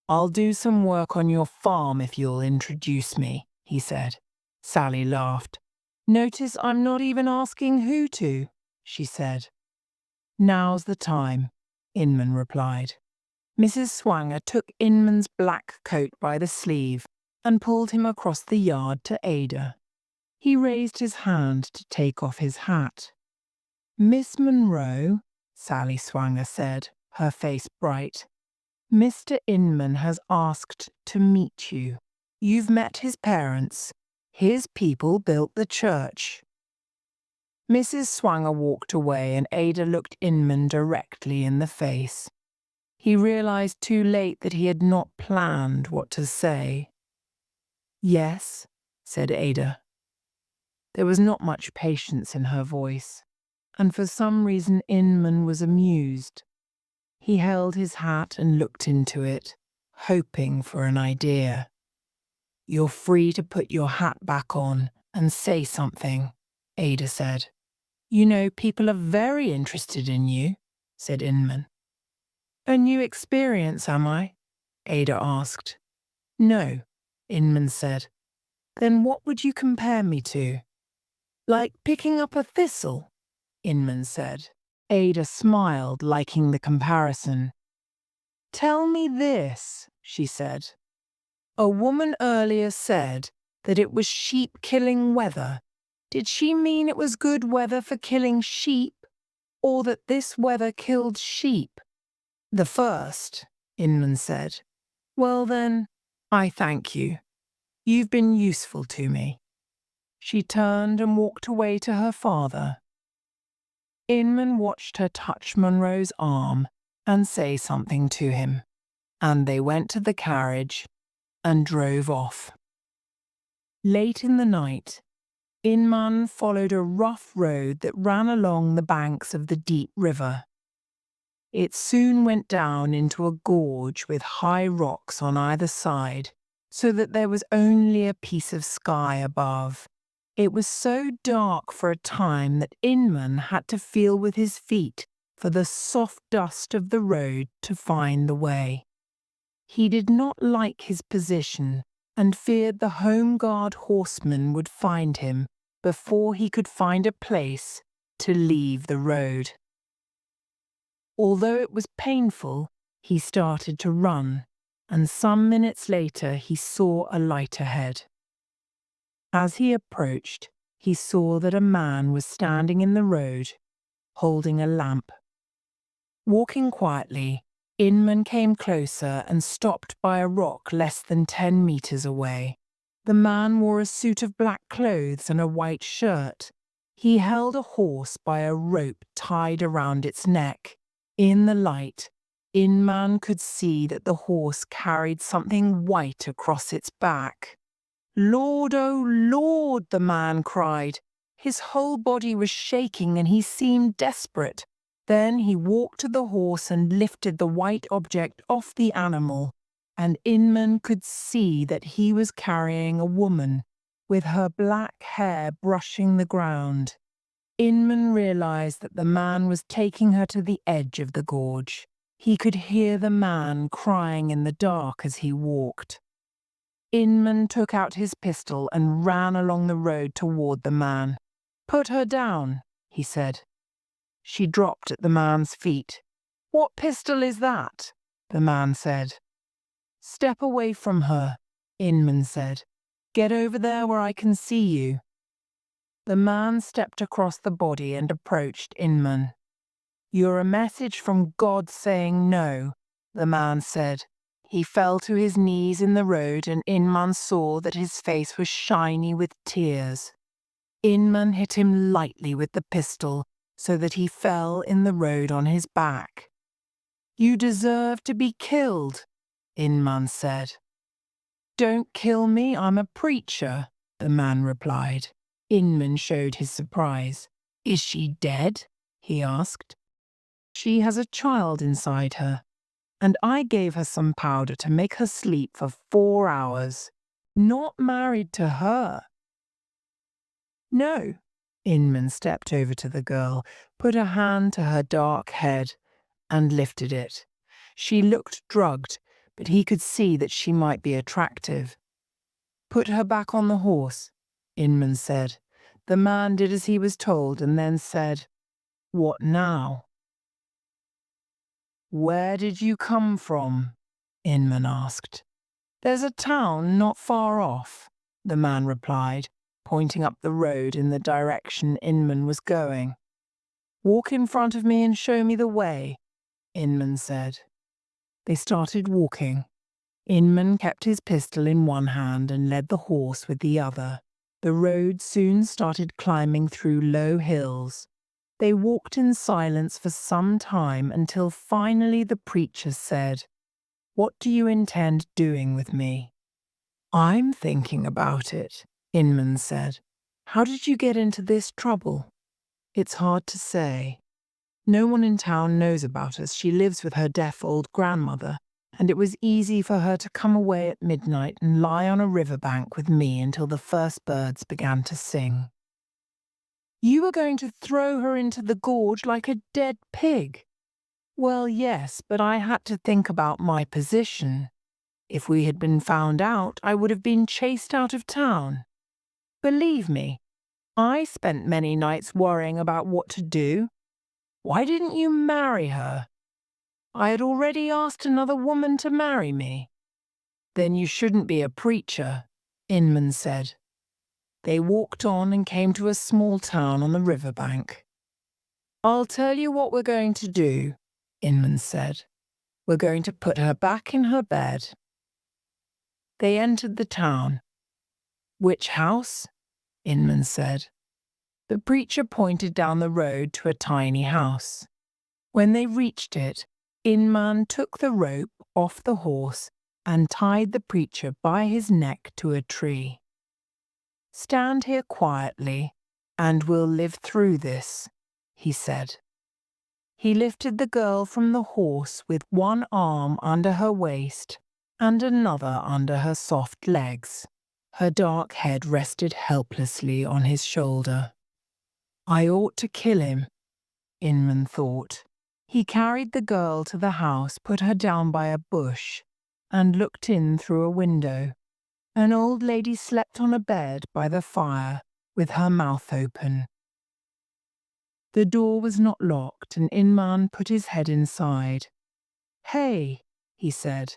I'll do some work on your farm if you'll introduce me, he said. Sally laughed. Notice I'm not even asking who to, she said. Now's the time, Inman replied. Mrs. Swanger took Inman's black coat by the sleeve and pulled him across the yard to Ada. He raised his hand to take off his hat. Miss Monroe, Sally Swanger said, her face bright. Mr. Inman has asked to meet you. You've met his parents. His people built the church. Mrs. Swanger walked away and Ada looked Inman directly in the face. He realized too late that he had not planned what to say. Yes, said Ada. There was not much patience in her voice, and for some reason Inman was amused. He held his hat and looked into it, hoping for an idea. You're free to put your hat back on and say something, Ada said. You know, people are very interested in you, said Inman. A new experience, am I? Ada asked. No, Inman said. Then what would you compare me to? Like picking up a thistle, Inman said. Ada smiled, liking the comparison. Tell me this, she said. A woman earlier said, that it was sheep-killing weather. Did she mean it was good weather for killing sheep, or that this weather killed sheep? The first, Inman said. Well then, I thank you. You've been useful to me. She turned and walked away to her father. Inman watched her touch Monroe's arm and say something to him, and they went to the carriage and drove off. Late in the night, Inman followed a rough road that ran along the banks of the deep river. It soon went down into a gorge with high rocks on either side, so that there was only a piece of sky above. It was so dark for a time that Inman had to feel with his feet for the soft dust of the road to find the way. He did not like his position and feared the home guard horseman would find him before he could find a place to leave the road. Although it was painful, he started to run, and some minutes later he saw a light ahead. As he approached, he saw that a man was standing in the road, holding a lamp. Walking quietly, Inman came closer and stopped by a rock less than 10 meters away. The man wore a suit of black clothes and a white shirt. He held a horse by a rope tied around its neck. In the light, Inman could see that the horse carried something white across its back. Lord, oh Lord, the man cried. His whole body was shaking and he seemed desperate. Then he walked to the horse and lifted the white object off the animal, and Inman could see that he was carrying a woman, with her black hair brushing the ground. Inman realized that the man was taking her to the edge of the gorge. He could hear the man crying in the dark as he walked. Inman took out his pistol and ran along the road toward the man. "Put her down," he said. She dropped at the man's feet. "What pistol is that?" the man said. "Step away from her," Inman said. "Get over there where I can see you." The man stepped across the body and approached Inman. "You're a message from God saying no," the man said. He fell to his knees in the road and Inman saw that his face was shiny with tears. Inman hit him lightly with the pistol so that he fell in the road on his back. "You deserve to be killed," Inman said. "Don't kill me, I'm a preacher," the man replied. Inman showed his surprise. "Is she dead?" he asked. "She has a child inside her, and I gave her some powder to make her sleep for 4 hours. Not married to her." "No." Inman stepped over to the girl, put a hand to her dark head, and lifted it. She looked drugged, but he could see that she might be attractive. "Put her back on the horse," Inman said. The man did as he was told and then said, "What now?" "Where did you come from?" Inman asked. "There's a town not far off," the man replied, pointing up the road in the direction Inman was going. "Walk in front of me and show me the way," Inman said. They started walking. Inman kept his pistol in one hand and led the horse with the other. The road soon started climbing through low hills. They walked in silence for some time until finally the preacher said, "What do you intend doing with me?" "I'm thinking about it," Inman said. "How did you get into this trouble?" "It's hard to say. No one in town knows about us. She lives with her deaf old grandmother, and it was easy for her to come away at midnight and lie on a riverbank with me until the first birds began to sing." "You were going to throw her into the gorge like a dead pig." "Well, yes, but I had to think about my position. If we had been found out, I would have been chased out of town. Believe me, I spent many nights worrying about what to do. Why didn't you marry her?" "I had already asked another woman to marry me." "Then you shouldn't be a preacher." Inman said. They walked on and came to a small town on the riverbank. I'll tell you what we're going to do, Inman said. We're going to put her back in her bed. They entered the town. Which house? Inman said. The preacher pointed down the road to a tiny house. When they reached it, Inman took the rope off the horse and tied the preacher by his neck to a tree. Stand here quietly, and we'll live through this, he said. He lifted the girl from the horse with one arm under her waist and another under her soft legs. Her dark head rested helplessly on his shoulder. I ought to kill him, Inman thought. He carried the girl to the house, put her down by a bush, and looked in through a window. An old lady slept on a bed by the fire with her mouth open. The door was not locked, and Inman put his head inside. Hey, he said,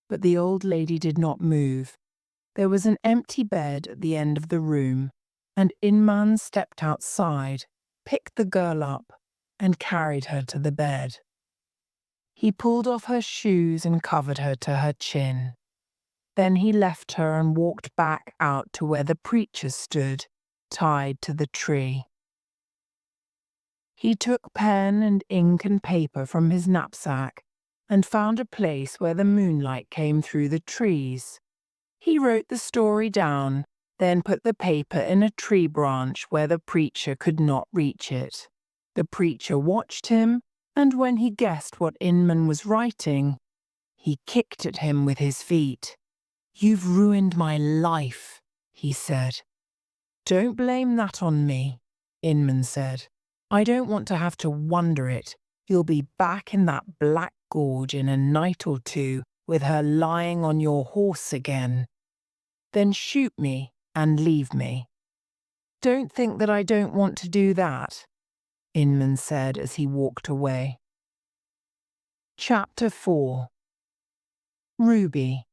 but the old lady did not move. There was an empty bed at the end of the room, and Inman stepped outside, picked the girl up, and carried her to the bed. He pulled off her shoes and covered her to her chin. Then he left her and walked back out to where the preacher stood, tied to the tree. He took pen and ink and paper from his knapsack and found a place where the moonlight came through the trees. He wrote the story down, then put the paper in a tree branch where the preacher could not reach it. The preacher watched him, and when he guessed what Inman was writing, he kicked at him with his feet. You've ruined my life, he said. Don't blame that on me, Inman said. I don't want to have to wonder it. You'll be back in that black gorge in a night or two with her lying on your horse again. Then shoot me and leave me. Don't think that I don't want to do that, Inman said as he walked away. Chapter 4. Ruby.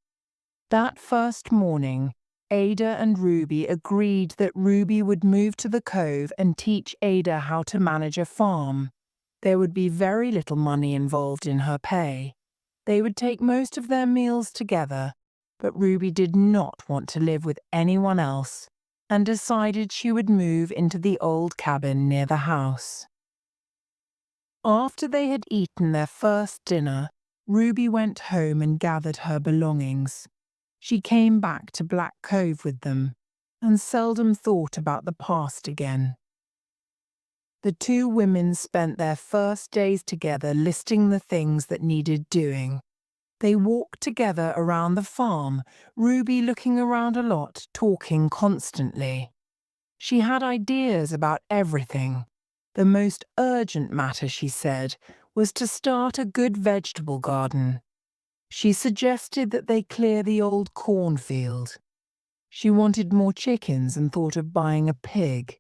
That first morning, Ada and Ruby agreed that Ruby would move to the cove and teach Ada how to manage a farm. There would be very little money involved in her pay. They would take most of their meals together, but Ruby did not want to live with anyone else and decided she would move into the old cabin near the house. After they had eaten their first dinner, Ruby went home and gathered her belongings. She came back to Black Cove with them and seldom thought about the past again. The two women spent their first days together listing the things that needed doing. They walked together around the farm, Ruby looking around a lot, talking constantly. She had ideas about everything. The most urgent matter, she said, was to start a good vegetable garden. She suggested that they clear the old cornfield. She wanted more chickens and thought of buying a pig.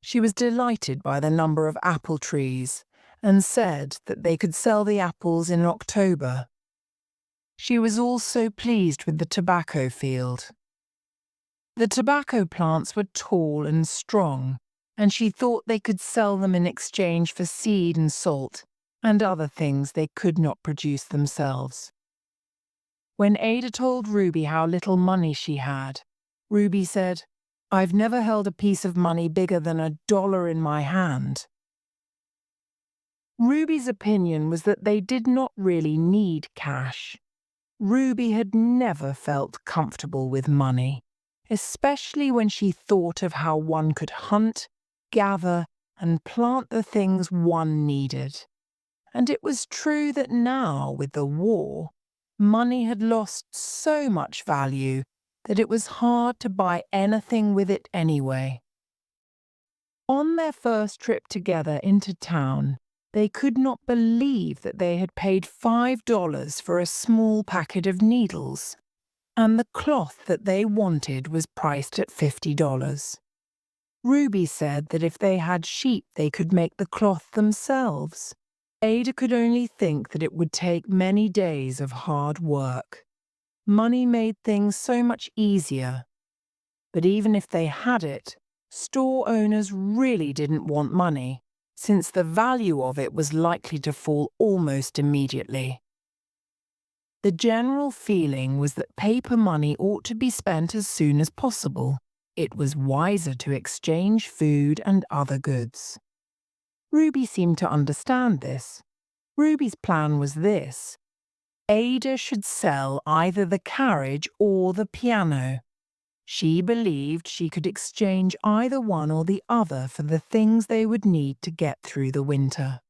She was delighted by the number of apple trees and said that they could sell the apples in October. She was also pleased with the tobacco field. The tobacco plants were tall and strong, and she thought they could sell them in exchange for seed and salt and other things they could not produce themselves. When Ada told Ruby how little money she had, Ruby said, "I've never held a piece of money bigger than $1 in my hand." Ruby's opinion was that they did not really need cash. Ruby had never felt comfortable with money, especially when she thought of how one could hunt, gather, and plant the things one needed. And it was true that now, with the war, money had lost so much value that it was hard to buy anything with it anyway. On their first trip together into town, they could not believe that they had paid $5 for a small packet of needles, and the cloth that they wanted was priced at $50. Ruby said that if they had sheep they could make the cloth themselves. Ada could only think that it would take many days of hard work. Money made things so much easier, But even if they had it, store owners really didn't want money, since the value of it was likely to fall almost immediately. The general feeling was that paper money ought to be spent as soon as possible. It was wiser to exchange food and other goods. Ruby seemed to understand this. Ruby's plan was this: Ada should sell either the carriage or the piano. She believed she could exchange either one or the other for the things they would need to get through the winter.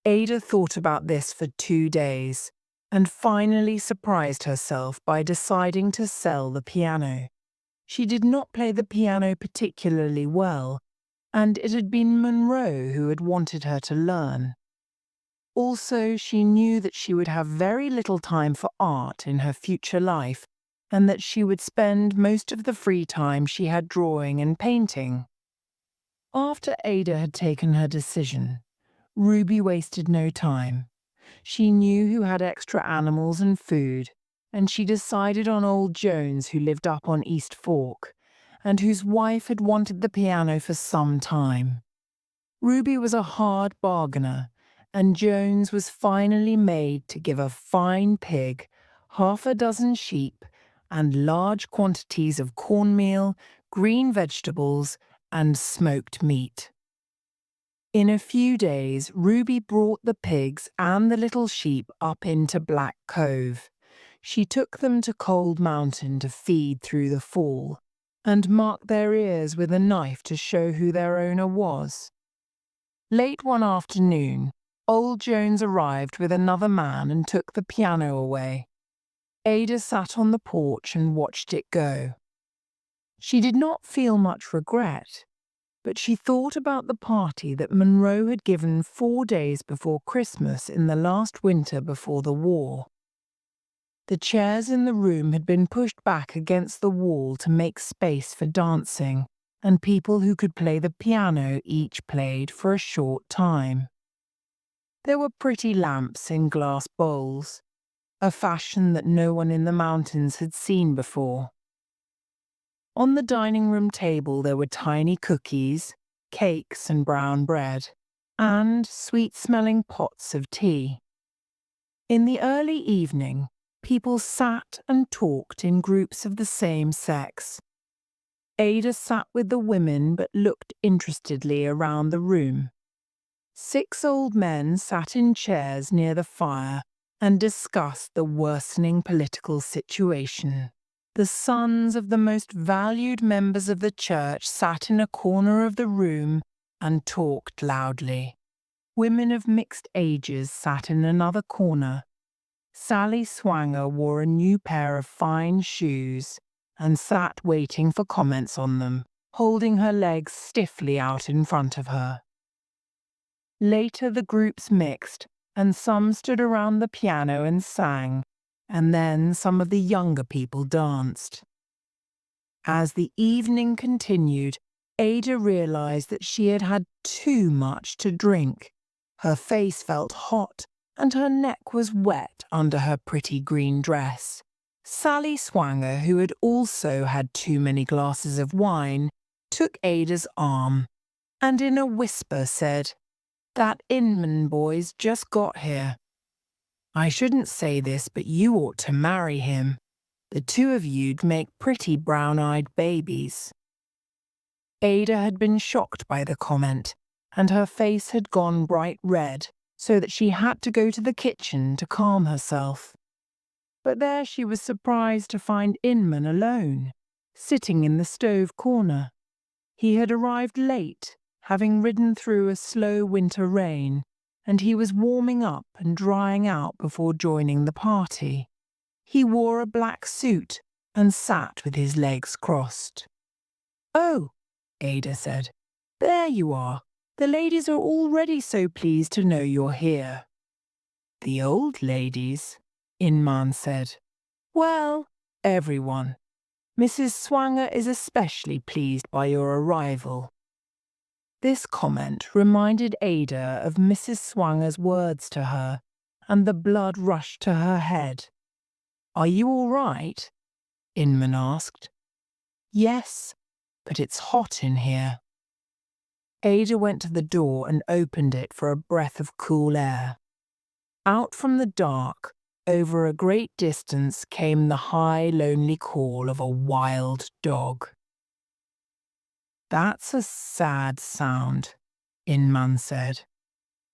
Ada thought about this for 2 days and finally surprised herself by deciding to sell the piano. She did not play the piano particularly well, and it had been Monroe who had wanted her to learn. Also, she knew that she would have very little time for art in her future life, and that she would spend most of the free time she had drawing and painting. After Ada had taken her decision, Ruby wasted no time. She knew who had extra animals and food, and she decided on old Jones, who lived up on East Fork, and whose wife had wanted the piano for some time. Ruby was a hard bargainer, and Jones was finally made to give a fine pig, 6 sheep, and large quantities of cornmeal, green vegetables, and smoked meat. In a few days, Ruby brought the pigs and the little sheep up into Black Cove. She took them to Cold Mountain to feed through the fall, and marked their ears with a knife to show who their owner was. Late one afternoon, old Jones arrived with another man and took the piano away. Ada sat on the porch and watched it go. She did not feel much regret, but she thought about the party that Monroe had given 4 days before Christmas in the last winter before the war. The chairs in the room had been pushed back against the wall to make space for dancing, and people who could play the piano each played for a short time. There were pretty lamps in glass bowls, a fashion that no one in the mountains had seen before. On the dining room table there were tiny cookies, cakes and brown bread, and sweet-smelling pots of tea. In the early evening, people sat and talked in groups of the same sex. Ada sat with the women but looked interestedly around the room. 6 old men sat in chairs near the fire and discussed the worsening political situation. The sons of the most valued members of the church sat in a corner of the room and talked loudly. Women of mixed ages sat in another corner. Sally Swanger wore a new pair of fine shoes and sat waiting for comments on them, holding her legs stiffly out in front of her. Later the groups mixed, and some stood around the piano and sang, and then some of the younger people danced. As the evening continued, Ada realized that she had had too much to drink. Her face felt hot, and her neck was wet under her pretty green dress. Sally Swanger, who had also had too many glasses of wine, took Ada's arm, and in a whisper said, "That Inman boy's just got here. I shouldn't say this, but you ought to marry him. The 2 of you'd make pretty brown-eyed babies." Ada had been shocked by the comment, and her face had gone bright red, so that she had to go to the kitchen to calm herself. But there she was surprised to find Inman alone, sitting in the stove corner. He had arrived late, having ridden through a slow winter rain, and he was warming up and drying out before joining the party. He wore a black suit and sat with his legs crossed. "Oh," Ada said, "there you are. The ladies are already so pleased to know you're here." "The old ladies?" Inman said. "Well, everyone. Mrs. Swanger is especially pleased by your arrival." This comment reminded Ada of Mrs. Swanger's words to her, and the blood rushed to her head. "Are you all right?" Inman asked. Yes, but it's hot in here. Ada went to the door and opened it for a breath of cool air. Out from the dark, over a great distance, came the high, lonely call of a wild dog. That's a sad sound, Inman said.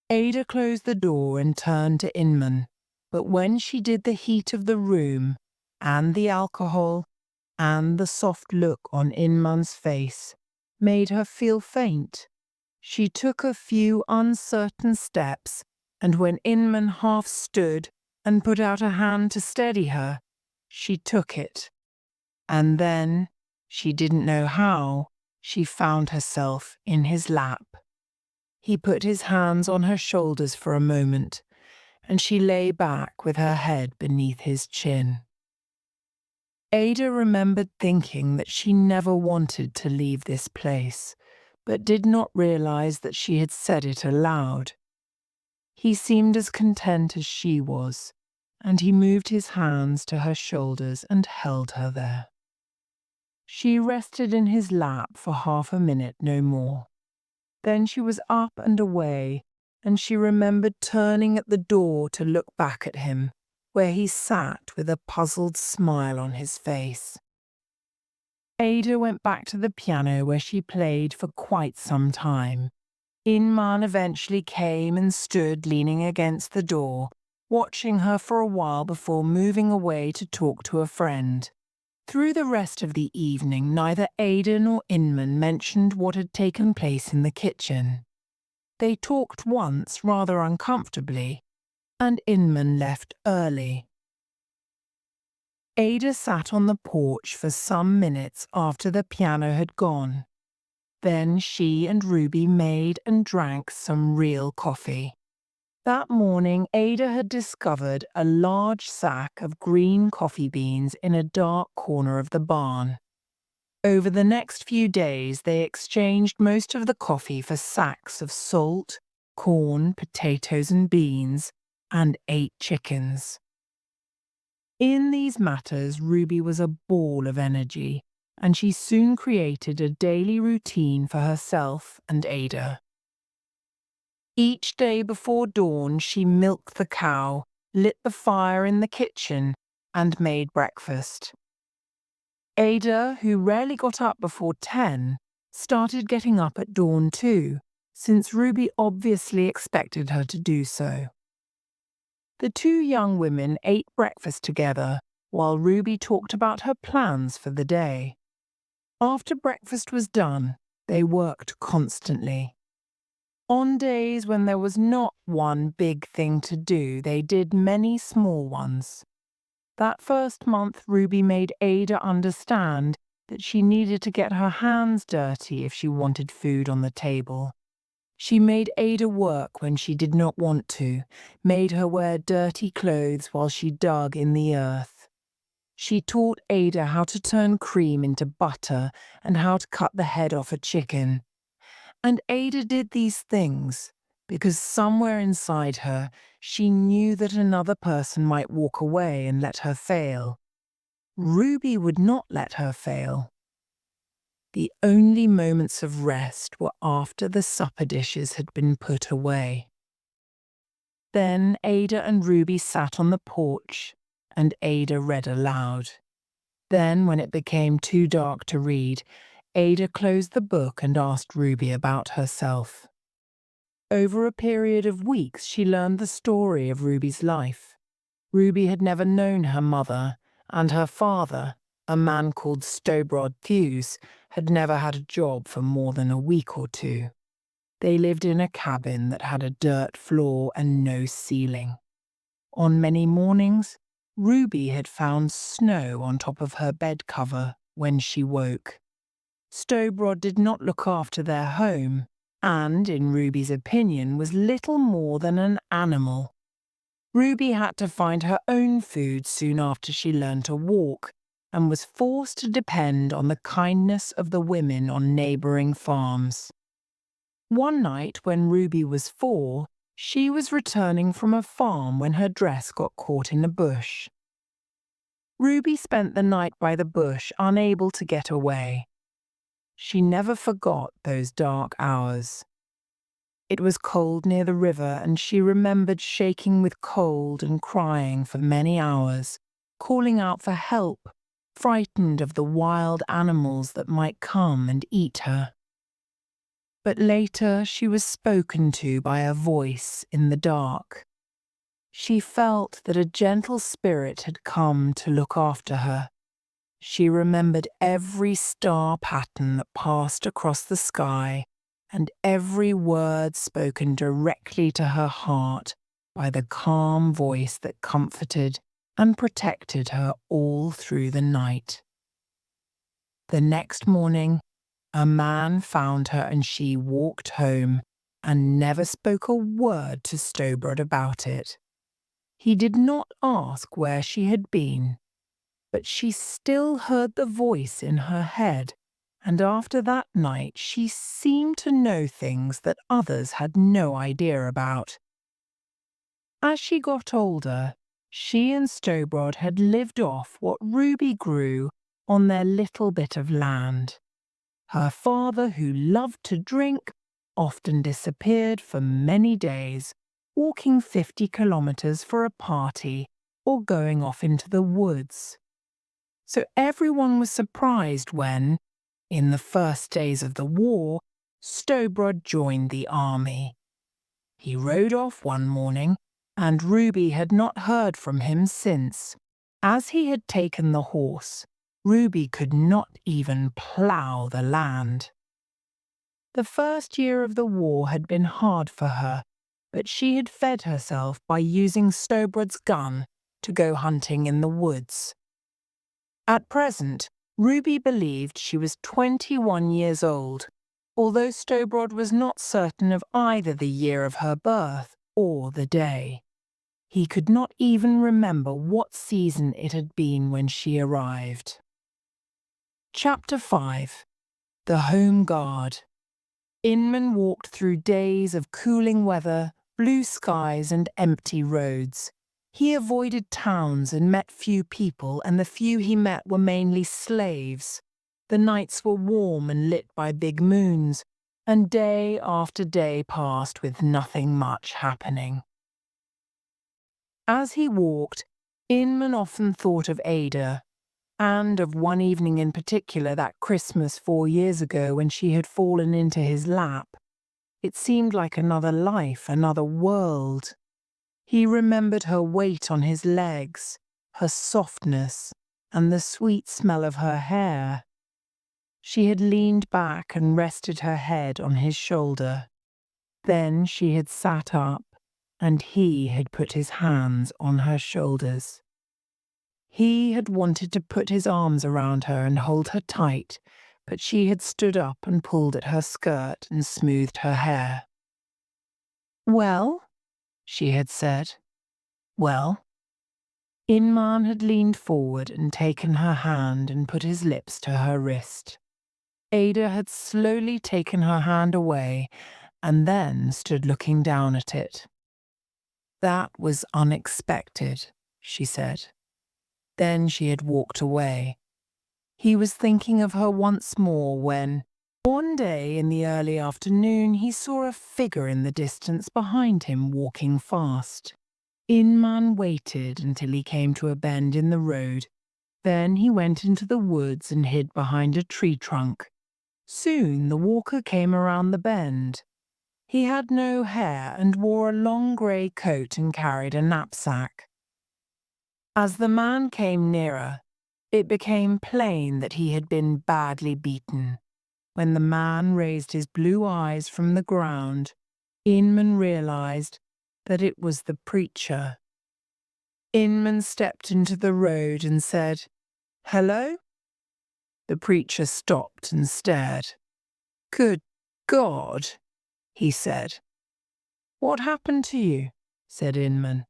Ada closed the door and turned to Inman, but when she did, the heat of the room, and the alcohol, and the soft look on Inman's face made her feel faint. She took a few uncertain steps, and when Inman half stood and put out a hand to steady her, she took it. And then, she didn't know how, she found herself in his lap. He put his hands on her shoulders for a moment, and she lay back with her head beneath his chin. Ada remembered thinking that she never wanted to leave this place, but did not realize that she had said it aloud. He seemed as content as she was, and he moved his hands to her shoulders and held her there. She rested in his lap for half a minute, no more. Then she was up and away, and she remembered turning at the door to look back at him, where he sat with a puzzled smile on his face. Ada went back to the piano, where she played for quite some time. Inman eventually came and stood leaning against the door, watching her for a while before moving away to talk to a friend. Through the rest of the evening, neither Ada nor Inman mentioned what had taken place in the kitchen. They talked once rather uncomfortably, and Inman left early. Ada sat on the porch for some minutes after the piano had gone. Then she and Ruby made and drank some real coffee. That morning, Ada had discovered a large sack of green coffee beans in a dark corner of the barn. Over the next few days, they exchanged most of the coffee for sacks of salt, corn, potatoes, and beans, and 8 chickens. In these matters, Ruby was a ball of energy, and she soon created a daily routine for herself and Ada. Each day before dawn, she milked the cow, lit the fire in the kitchen, and made breakfast. Ada, who rarely got up before 10, started getting up at dawn too, since Ruby obviously expected her to do so. The two young women ate breakfast together, while Ruby talked about her plans for the day. After breakfast was done, they worked constantly. On days when there was not one big thing to do, they did many small ones. That first month, Ruby made Ada understand that she needed to get her hands dirty if she wanted food on the table. She made Ada work when she did not want to, made her wear dirty clothes while she dug in the earth. She taught Ada how to turn cream into butter and how to cut the head off a chicken. And Ada did these things because somewhere inside her she knew that another person might walk away and let her fail. Ruby would not let her fail. The only moments of rest were after the supper dishes had been put away. Then Ada and Ruby sat on the porch, and Ada read aloud. Then, when it became too dark to read, Ada closed the book and asked Ruby about herself. Over a period of weeks, she learned the story of Ruby's life. Ruby had never known her mother, and her father, a man called Stowbrod Fuse, had never had a job for more than a week or two. They lived in a cabin that had a dirt floor and no ceiling. On many mornings, Ruby had found snow on top of her bed cover when she woke. Stowbrod did not look after their home, and, in Ruby's opinion, was little more than an animal. Ruby had to find her own food soon after she learned to walk, and was forced to depend on the kindness of the women on neighboring farms. One night, when Ruby was 4, she was returning from a farm when her dress got caught in a bush. Ruby spent the night by the bush, unable to get away. She never forgot those dark hours. It was cold near the river, and she remembered shaking with cold and crying for many hours, calling out for help, frightened of the wild animals that might come and eat her. But later she was spoken to by a voice in the dark. She felt that a gentle spirit had come to look after her. She remembered every star pattern that passed across the sky and every word spoken directly to her heart by the calm voice that comforted and protected her all through the night. The next morning, a man found her and she walked home and never spoke a word to Stowbrood about it. He did not ask where she had been, but she still heard the voice in her head, and after that night she seemed to know things that others had no idea about. As she got older, she and Stowbrood had lived off what Ruby grew on their little bit of land. Her father, who loved to drink, often disappeared for many days, walking 50 kilometers for a party or going off into the woods. So everyone was surprised when, in the first days of the war, Stowbrood joined the army. He rode off one morning, and Ruby had not heard from him since. As he had taken the horse, Ruby could not even plough the land. The first year of the war had been hard for her, but she had fed herself by using Stowbrood's gun to go hunting in the woods. At present, Ruby believed she was 21 years old, although Stowbrood was not certain of either the year of her birth or the day. He could not even remember what season it had been when she arrived. Chapter 5. The Home Guard. Inman walked through days of cooling weather, blue skies and empty roads. He avoided towns and met few people, and the few he met were mainly slaves. The nights were warm and lit by big moons, and day after day passed with nothing much happening. As he walked, Inman often thought of Ada, and of one evening in particular, that Christmas 4 years ago when she had fallen into his lap. It seemed like another life, another world. He remembered her weight on his legs, her softness, and the sweet smell of her hair. She had leaned back and rested her head on his shoulder. Then she had sat up, and he had put his hands on her shoulders. He had wanted to put his arms around her and hold her tight, but she had stood up and pulled at her skirt and smoothed her hair. "Well?" she had said. "Well?" Inman had leaned forward and taken her hand and put his lips to her wrist. Ada had slowly taken her hand away and then stood looking down at it. "That was unexpected," she said. Then she had walked away. He was thinking of her once more when, one day in the early afternoon, he saw a figure in the distance behind him walking fast. Inman waited until he came to a bend in the road. Then he went into the woods and hid behind a tree trunk. Soon the walker came around the bend. He had no hair and wore a long grey coat and carried a knapsack. As the man came nearer, it became plain that he had been badly beaten. When the man raised his blue eyes from the ground, Inman realized that it was the preacher. Inman stepped into the road and said, "Hello?" The preacher stopped and stared. "Good God," he said. "What happened to you?" said Inman.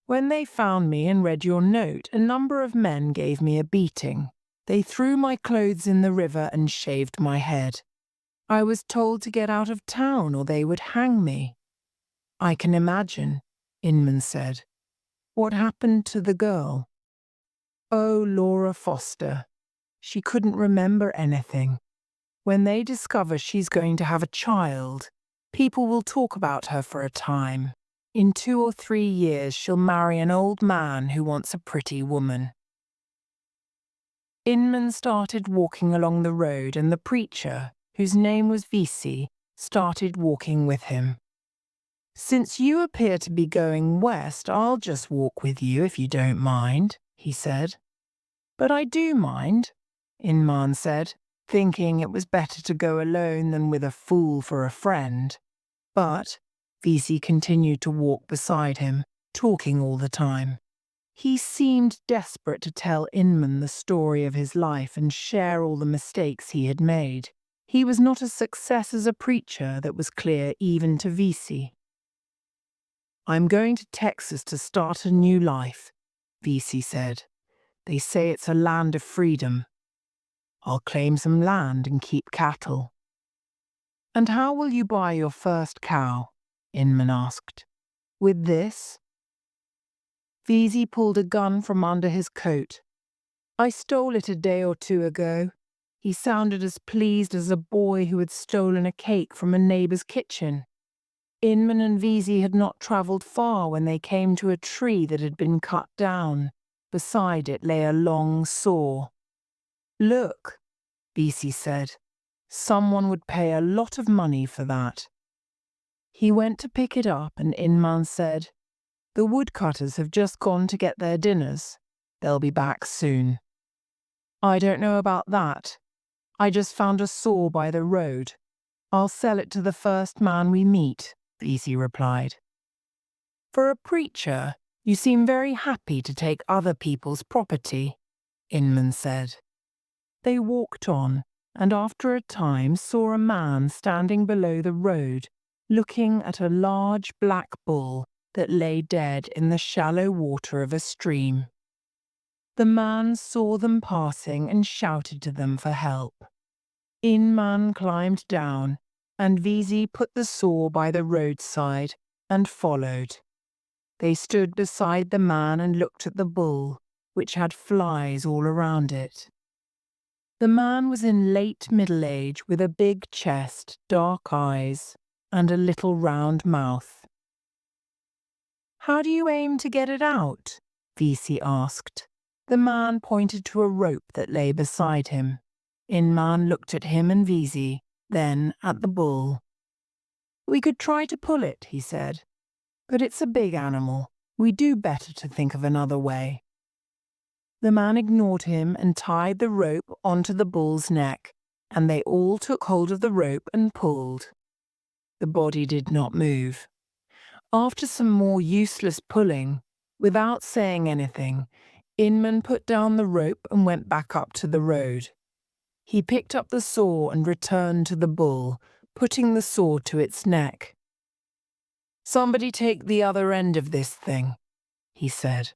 "When they found me and read your note, a number of men gave me a beating. They threw my clothes in the river and shaved my head. I was told to get out of town or they would hang me." "I can imagine," Inman said. "What happened to the girl?" Oh, Laura Foster. She couldn't remember anything. When they discover she's going to have a child, people will talk about her for a time. In 2 or 3 years, she'll marry an old man who wants a pretty woman. Inman started walking along the road, and the preacher, whose name was Visi, started walking with him. Since you appear to be going west, I'll just walk with you if you don't mind, he said. But I do mind, Inman said, thinking it was better to go alone than with a fool for a friend. But Visi continued to walk beside him, talking all the time. He seemed desperate to tell Inman the story of his life and share all the mistakes he had made. He was not a success as a preacher, that was clear even to Visi. I'm going to Texas to start a new life, Visi said. They say it's a land of freedom. I'll claim some land and keep cattle. And how will you buy your first cow? Inman asked. With this? Visi pulled a gun from under his coat. I stole it a day or 2 ago. He sounded as pleased as a boy who had stolen a cake from a neighbour's kitchen. Inman and Visi had not travelled far when they came to a tree that had been cut down. Beside it lay a long saw. Look, Visi said. Someone would pay a lot of money for that. He went to pick it up, and Inman said, The woodcutters have just gone to get their dinners. They'll be back soon. I don't know about that. I just found a saw by the road. I'll sell it to the first man we meet, Visi replied. For a preacher, you seem very happy to take other people's property, Inman said. They walked on, and after a time saw a man standing below the road, looking at a large black bull that lay dead in the shallow water of a stream. The man saw them passing and shouted to them for help. Inman climbed down, and Visi put the saw by the roadside and followed. They stood beside the man and looked at the bull, which had flies all around it. The man was in late middle age, with a big chest, dark eyes, and a little round mouth. How do you aim to get it out? Visi asked. The man pointed to a rope that lay beside him. Inman looked at him and Visi, then at the bull. We could try to pull it, he said. But it's a big animal. We do better to think of another way. The man ignored him and tied the rope onto the bull's neck, and they all took hold of the rope and pulled. The body did not move. After some more useless pulling, without saying anything, Inman put down the rope and went back up to the road. He picked up the saw and returned to the bull, putting the saw to its neck. Somebody take the other end of this thing, he said.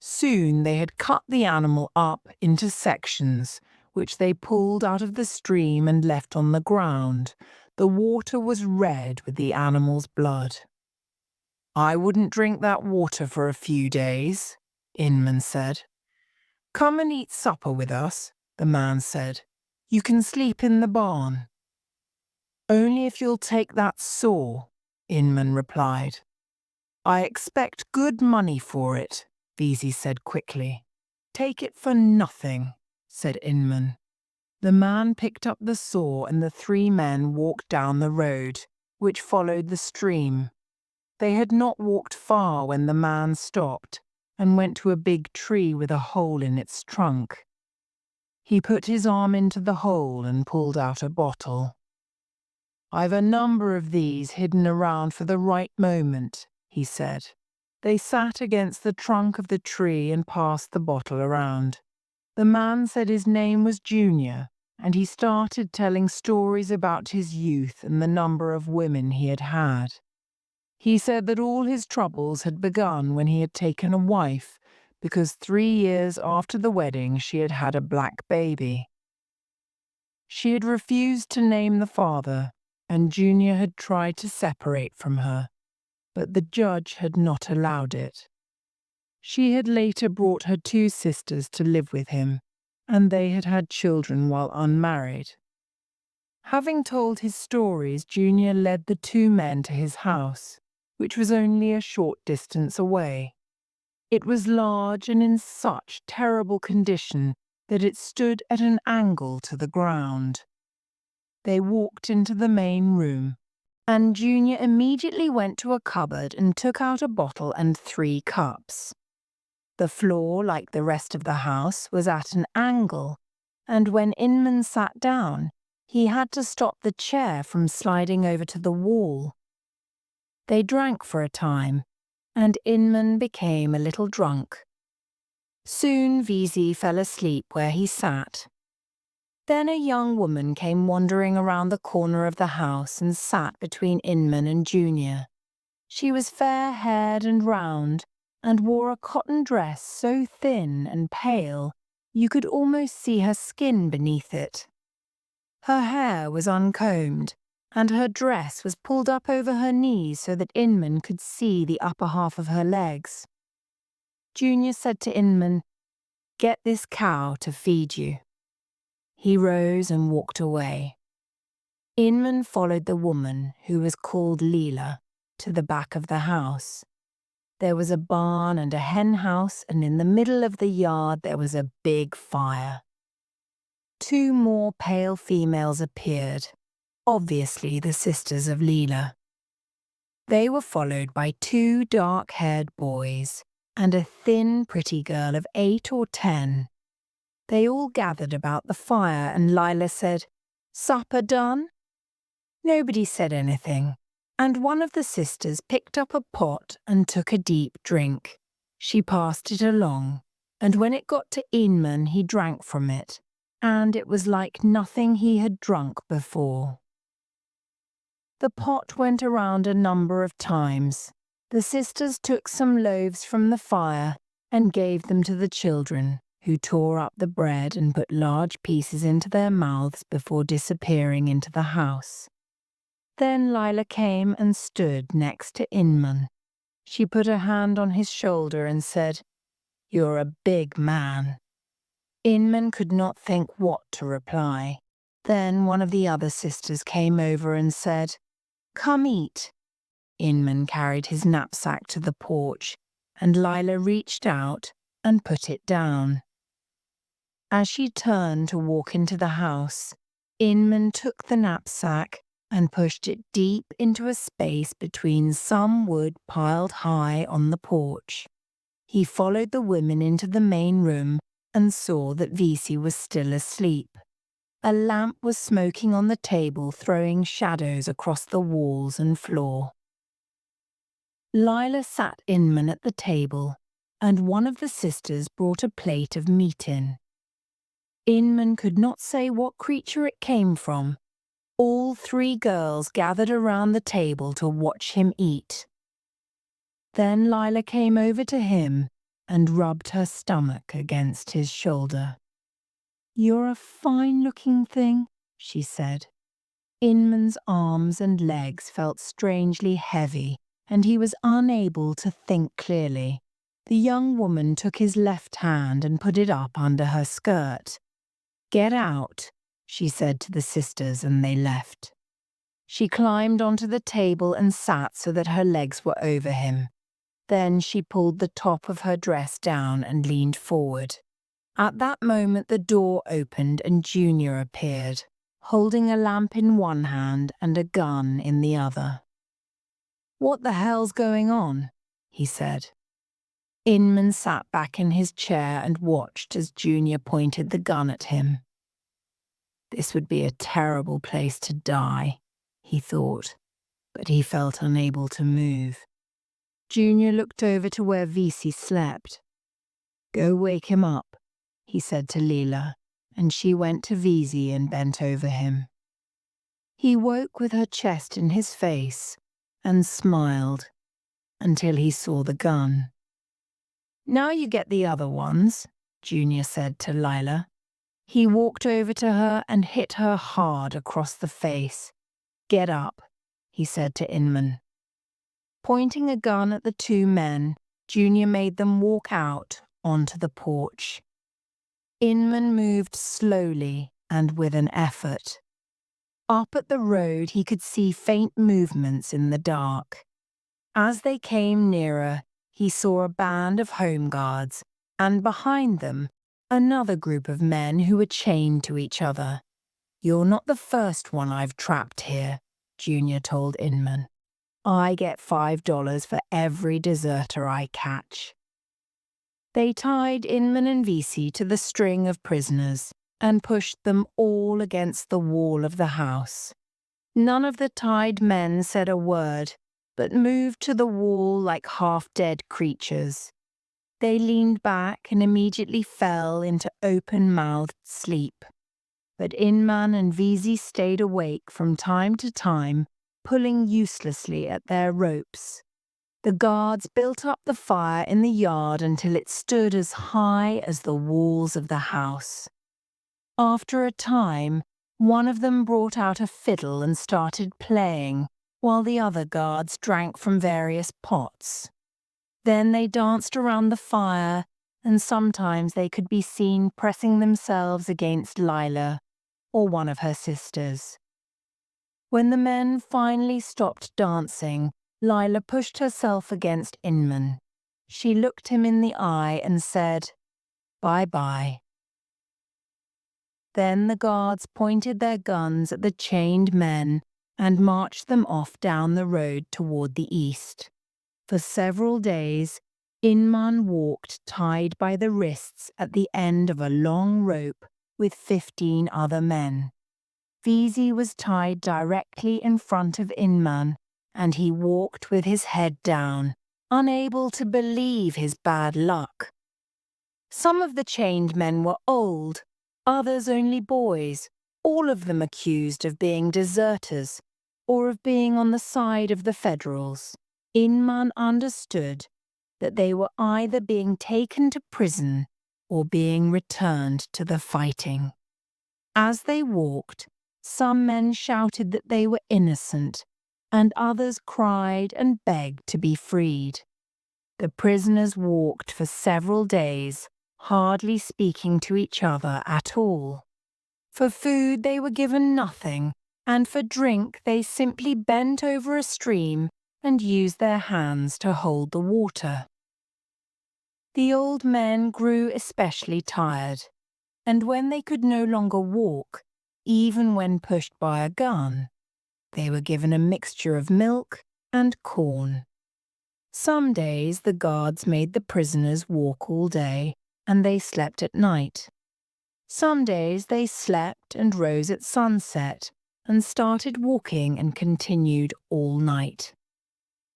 Soon they had cut the animal up into sections, which they pulled out of the stream and left on the ground. The water was red with the animal's blood. I wouldn't drink that water for a few days, Inman said. Come and eat supper with us, the man said. You can sleep in the barn. Only if you'll take that saw, Inman replied. I expect good money for it, Visi said quickly. Take it for nothing, said Inman. The man picked up the saw and the 3 men walked down the road, which followed the stream. They had not walked far when the man stopped and went to a big tree with a hole in its trunk. He put his arm into the hole and pulled out a bottle. I've a number of these hidden around for the right moment, he said. They sat against the trunk of the tree and passed the bottle around. The man said his name was Junior, and he started telling stories about his youth and the number of women he had had. He said that all his troubles had begun when he had taken a wife, because 3 years after the wedding she had had a black baby. She had refused to name the father, and Junior had tried to separate from her, but the judge had not allowed it. She had later brought her 2 sisters to live with him, and they had had children while unmarried. Having told his stories, Junior led the 2 men to his house, which was only a short distance away. It was large and in such terrible condition that it stood at an angle to the ground. They walked into the main room, and Junior immediately went to a cupboard and took out a bottle and 3 cups. The floor, like the rest of the house, was at an angle, and when Inman sat down, he had to stop the chair from sliding over to the wall. They drank for a time, and Inman became a little drunk. Soon Vesey fell asleep where he sat. Then a young woman came wandering around the corner of the house and sat between Inman and Junior. She was fair-haired and round, and wore a cotton dress so thin and pale you could almost see her skin beneath it. Her hair was uncombed, and her dress was pulled up over her knees so that Inman could see the upper half of her legs. Junior said to Inman, "Get this cow to feed you." He rose and walked away. Inman followed the woman, who was called Leela, to the back of the house. There was a barn and a hen house, and in the middle of the yard there was a big fire. 2 more pale females appeared, obviously the sisters of Leela. They were followed by 2 dark-haired boys and a thin, pretty girl of 8 or 10. They all gathered about the fire, and Lila said, "Supper done?" Nobody said anything, and one of the sisters picked up a pot and took a deep drink. She passed it along, and when it got to Inman, he drank from it, and it was like nothing he had drunk before. The pot went around a number of times. The sisters took some loaves from the fire and gave them to the children, who tore up the bread and put large pieces into their mouths before disappearing into the house. Then Lila came and stood next to Inman. She put a hand on his shoulder and said, "You're a big man." Inman could not think what to reply. Then one of the other sisters came over and said, "Come eat." Inman carried his knapsack to the porch, and Lila reached out and put it down. As she turned to walk into the house, Inman took the knapsack and pushed it deep into a space between some wood piled high on the porch. He followed the women into the main room and saw that Vesey was still asleep. A lamp was smoking on the table, throwing shadows across the walls and floor. Lila sat Inman at the table, and one of the sisters brought a plate of meat in. Inman could not say what creature it came from. All 3 girls gathered around the table to watch him eat. Then Lila came over to him and rubbed her stomach against his shoulder. "You're a fine-looking thing," she said. Inman's arms and legs felt strangely heavy, and he was unable to think clearly. The young woman took his left hand and put it up under her skirt. "Get out," she said to the sisters, and they left. She climbed onto the table and sat so that her legs were over him. Then she pulled the top of her dress down and leaned forward. At that moment the door opened and Junior appeared, holding a lamp in one hand and a gun in the other. "What the hell's going on?" he said. Inman sat back in his chair and watched as Junior pointed the gun at him. This would be a terrible place to die, he thought, but he felt unable to move. Junior looked over to where Vesey slept. "Go wake him up," he said to Leela, and she went to Vesey and bent over him. He woke with her chest in his face and smiled until he saw the gun. "Now you get the other ones," Junior said to Leila. He walked over to her and hit her hard across the face. "Get up," he said to Inman. Pointing a gun at the 2 men, Junior made them walk out onto the porch. Inman moved slowly and with an effort. Up at the road he could see faint movements in the dark. As they came nearer, he saw a band of home guards, and behind them, another group of men who were chained to each other. "You're not the first one I've trapped here," Junior told Inman. "I get $5 for every deserter I catch." They tied Inman and Vesey to the string of prisoners and pushed them all against the wall of the house. None of the tied men said a word, but moved to the wall like half-dead creatures. They leaned back and immediately fell into open-mouthed sleep. But Inman and Vesey stayed awake from time to time, pulling uselessly at their ropes. The guards built up the fire in the yard until it stood as high as the walls of the house. After a time, one of them brought out a fiddle and started playing, while the other guards drank from various pots. Then they danced around the fire, and sometimes they could be seen pressing themselves against Lila, or one of her sisters. When the men finally stopped dancing, Lila pushed herself against Inman. She looked him in the eye and said, "Bye-bye." Then the guards pointed their guns at the chained men and marched them off down the road toward the east. For several days, Inman walked tied by the wrists at the end of a long rope with 15 other men. Vesey was tied directly in front of Inman, and he walked with his head down, unable to believe his bad luck. Some of the chained men were old, others only boys, all of them accused of being deserters or of being on the side of the Federals. Inman understood that they were either being taken to prison or being returned to the fighting. As they walked, some men shouted that they were innocent, and others cried and begged to be freed. The prisoners walked for several days, hardly speaking to each other at all. For food they were given nothing, and for drink they simply bent over a stream and used their hands to hold the water. The old men grew especially tired, and when they could no longer walk, even when pushed by a gun, they were given a mixture of milk and corn. Some days the guards made the prisoners walk all day, and they slept at night. Some days they slept and rose at sunset, and started walking and continued all night.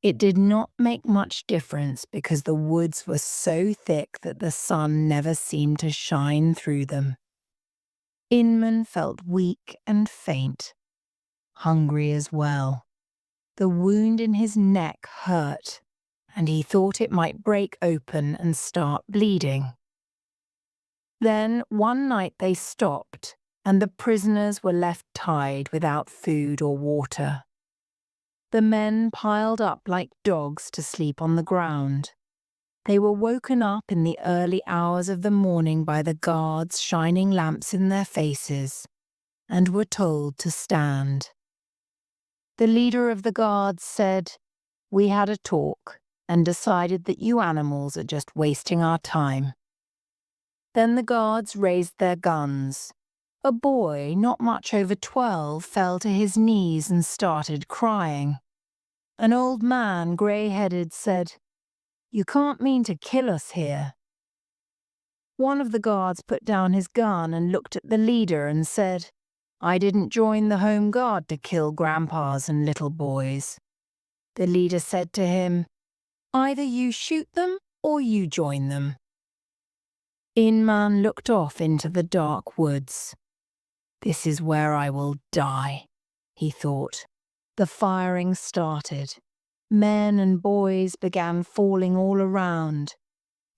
It did not make much difference because the woods were so thick that the sun never seemed to shine through them. Inman felt weak and faint, hungry as well. The wound in his neck hurt, and he thought it might break open and start bleeding. Then one night they stopped, and the prisoners were left tied without food or water. The men piled up like dogs to sleep on the ground. They were woken up in the early hours of the morning by the guards shining lamps in their faces, and were told to stand. The leader of the guards said, "We had a talk and decided that you animals are just wasting our time." Then the guards raised their guns. A boy, not much over 12, fell to his knees and started crying. An old man, grey-headed, said, "You can't mean to kill us here." One of the guards put down his gun and looked at the leader and said, "I didn't join the Home Guard to kill grandpas and little boys." The leader said to him, "Either you shoot them or you join them." Inman looked off into the dark woods. "This is where I will die," he thought. The firing started. Men and boys began falling all around.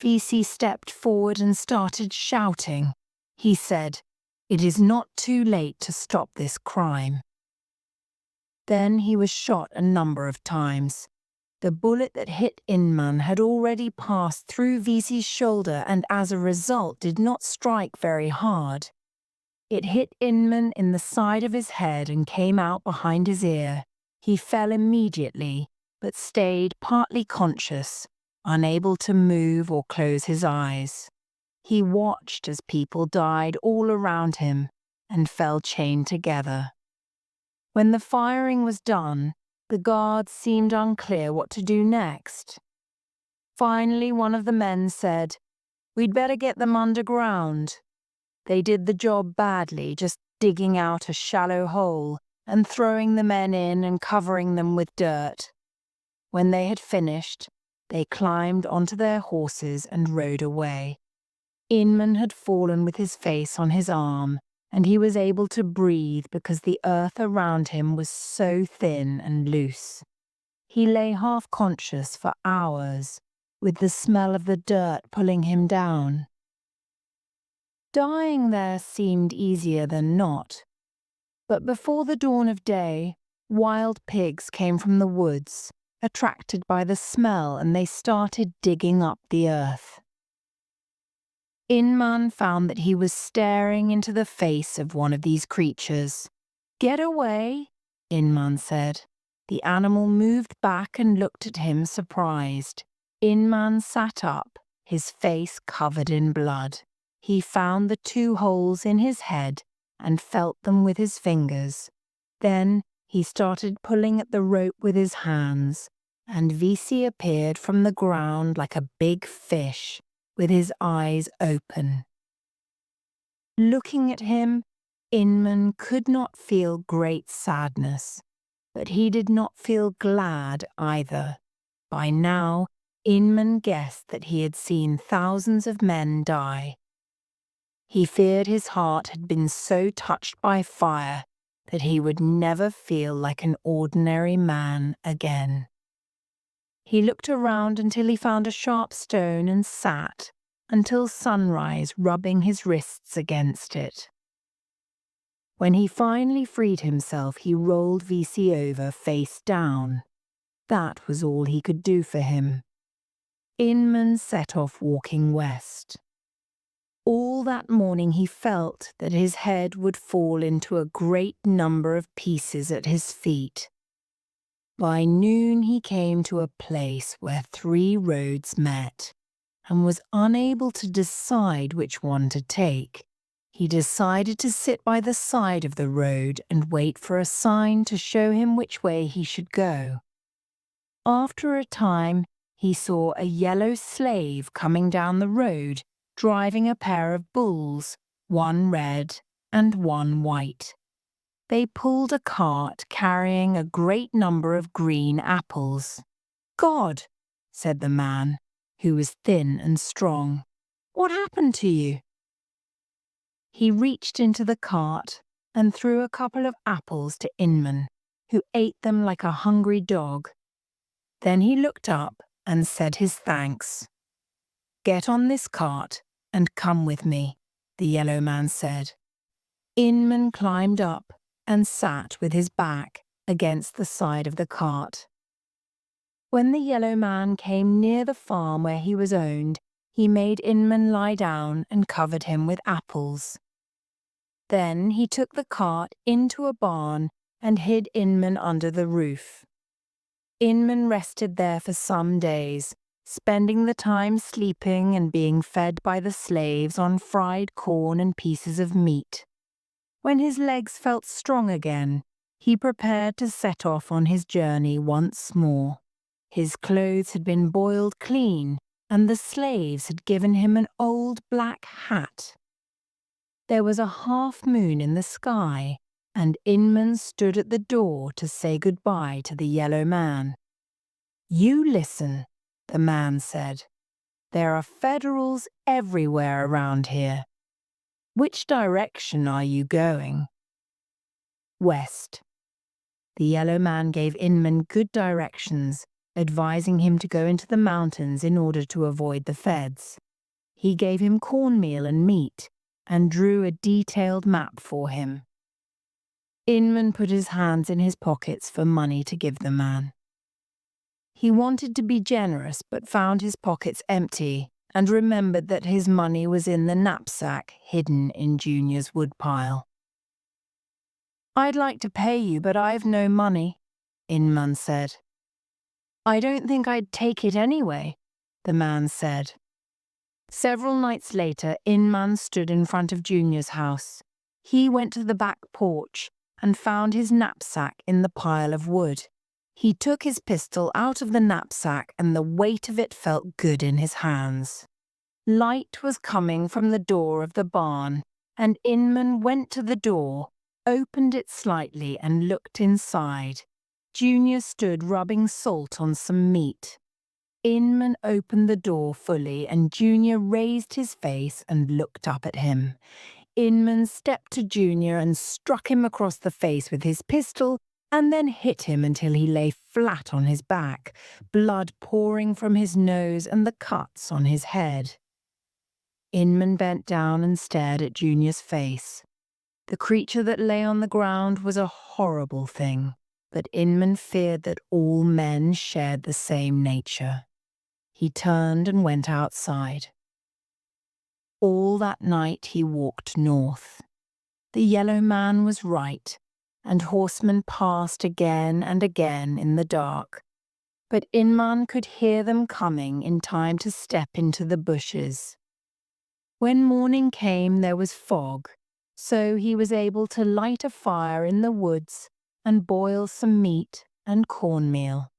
Vesey stepped forward and started shouting. He said, "It is not too late to stop this crime." Then he was shot a number of times. The bullet that hit Inman had already passed through Visi's shoulder and as a result did not strike very hard. It hit Inman in the side of his head and came out behind his ear. He fell immediately, but stayed partly conscious, unable to move or close his eyes. He watched as people died all around him and fell chained together. When the firing was done, the guards seemed unclear what to do next. Finally, one of the men said, "We'd better get them underground." They did the job badly, just digging out a shallow hole and throwing the men in and covering them with dirt. When they had finished, they climbed onto their horses and rode away. Inman had fallen with his face on his arm, and he was able to breathe because the earth around him was so thin and loose. He lay half-conscious for hours, with the smell of the dirt pulling him down. Dying there seemed easier than not, but before the dawn of day, wild pigs came from the woods, attracted by the smell, and they started digging up the earth. Inman found that he was staring into the face of one of these creatures. "Get away," Inman said. The animal moved back and looked at him surprised. Inman sat up, his face covered in blood. He found the 2 holes in his head and felt them with his fingers. Then he started pulling at the rope with his hands, and Visi appeared from the ground like a big fish, with his eyes open. Looking at him, Inman could not feel great sadness, but he did not feel glad either. By now, Inman guessed that he had seen thousands of men die. He feared his heart had been so touched by fire that he would never feel like an ordinary man again. He looked around until he found a sharp stone and sat until sunrise, rubbing his wrists against it. When he finally freed himself, he rolled Visi over face down. That was all he could do for him. Inman set off walking west. All that morning he felt that his head would fall into a great number of pieces at his feet. By noon he came to a place where 3 roads met, and was unable to decide which one to take. He decided to sit by the side of the road and wait for a sign to show him which way he should go. After a time, he saw a yellow slave coming down the road, driving a pair of bulls, one red and one white. They pulled a cart carrying a great number of green apples. "God," said the man, who was thin and strong, "what happened to you?" He reached into the cart and threw a couple of apples to Inman, who ate them like a hungry dog. Then he looked up and said his thanks. "Get on this cart and come with me," the yellow man said. Inman climbed up and sat with his back against the side of the cart. When the yellow man came near the farm where he was owned, he made Inman lie down and covered him with apples. Then he took the cart into a barn and hid Inman under the roof. Inman rested there for some days, spending the time sleeping and being fed by the slaves on fried corn and pieces of meat. When his legs felt strong again, he prepared to set off on his journey once more. His clothes had been boiled clean, and the slaves had given him an old black hat. There was a half moon in the sky, and Inman stood at the door to say goodbye to the yellow man. "You listen," the man said. "There are Federals everywhere around here. Which direction are you going?" "West." The yellow man gave Inman good directions, advising him to go into the mountains in order to avoid the Feds. He gave him cornmeal and meat, and drew a detailed map for him. Inman put his hands in his pockets for money to give the man. He wanted to be generous but found his pockets empty and remembered that his money was in the knapsack hidden in Junior's woodpile. "I'd like to pay you, but I've no money," Inman said. "I don't think I'd take it anyway," the man said. Several nights later, Inman stood in front of Junior's house. He went to the back porch and found his knapsack in the pile of wood. He took his pistol out of the knapsack and the weight of it felt good in his hands. Light was coming from the door of the barn, and Inman went to the door, opened it slightly and looked inside. Junior stood rubbing salt on some meat. Inman opened the door fully and Junior raised his face and looked up at him. Inman stepped to Junior and struck him across the face with his pistol and then hit him until he lay flat on his back, blood pouring from his nose and the cuts on his head. Inman bent down and stared at Junior's face. The creature that lay on the ground was a horrible thing, but Inman feared that all men shared the same nature. He turned and went outside. All that night he walked north. The yellow man was right, and horsemen passed again and again in the dark, but Inman could hear them coming in time to step into the bushes. When morning came there was fog, so he was able to light a fire in the woods and boil some meat and cornmeal.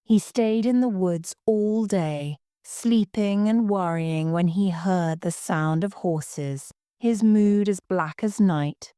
He stayed in the woods all day, sleeping and worrying when he heard the sound of horses, his mood as black as night,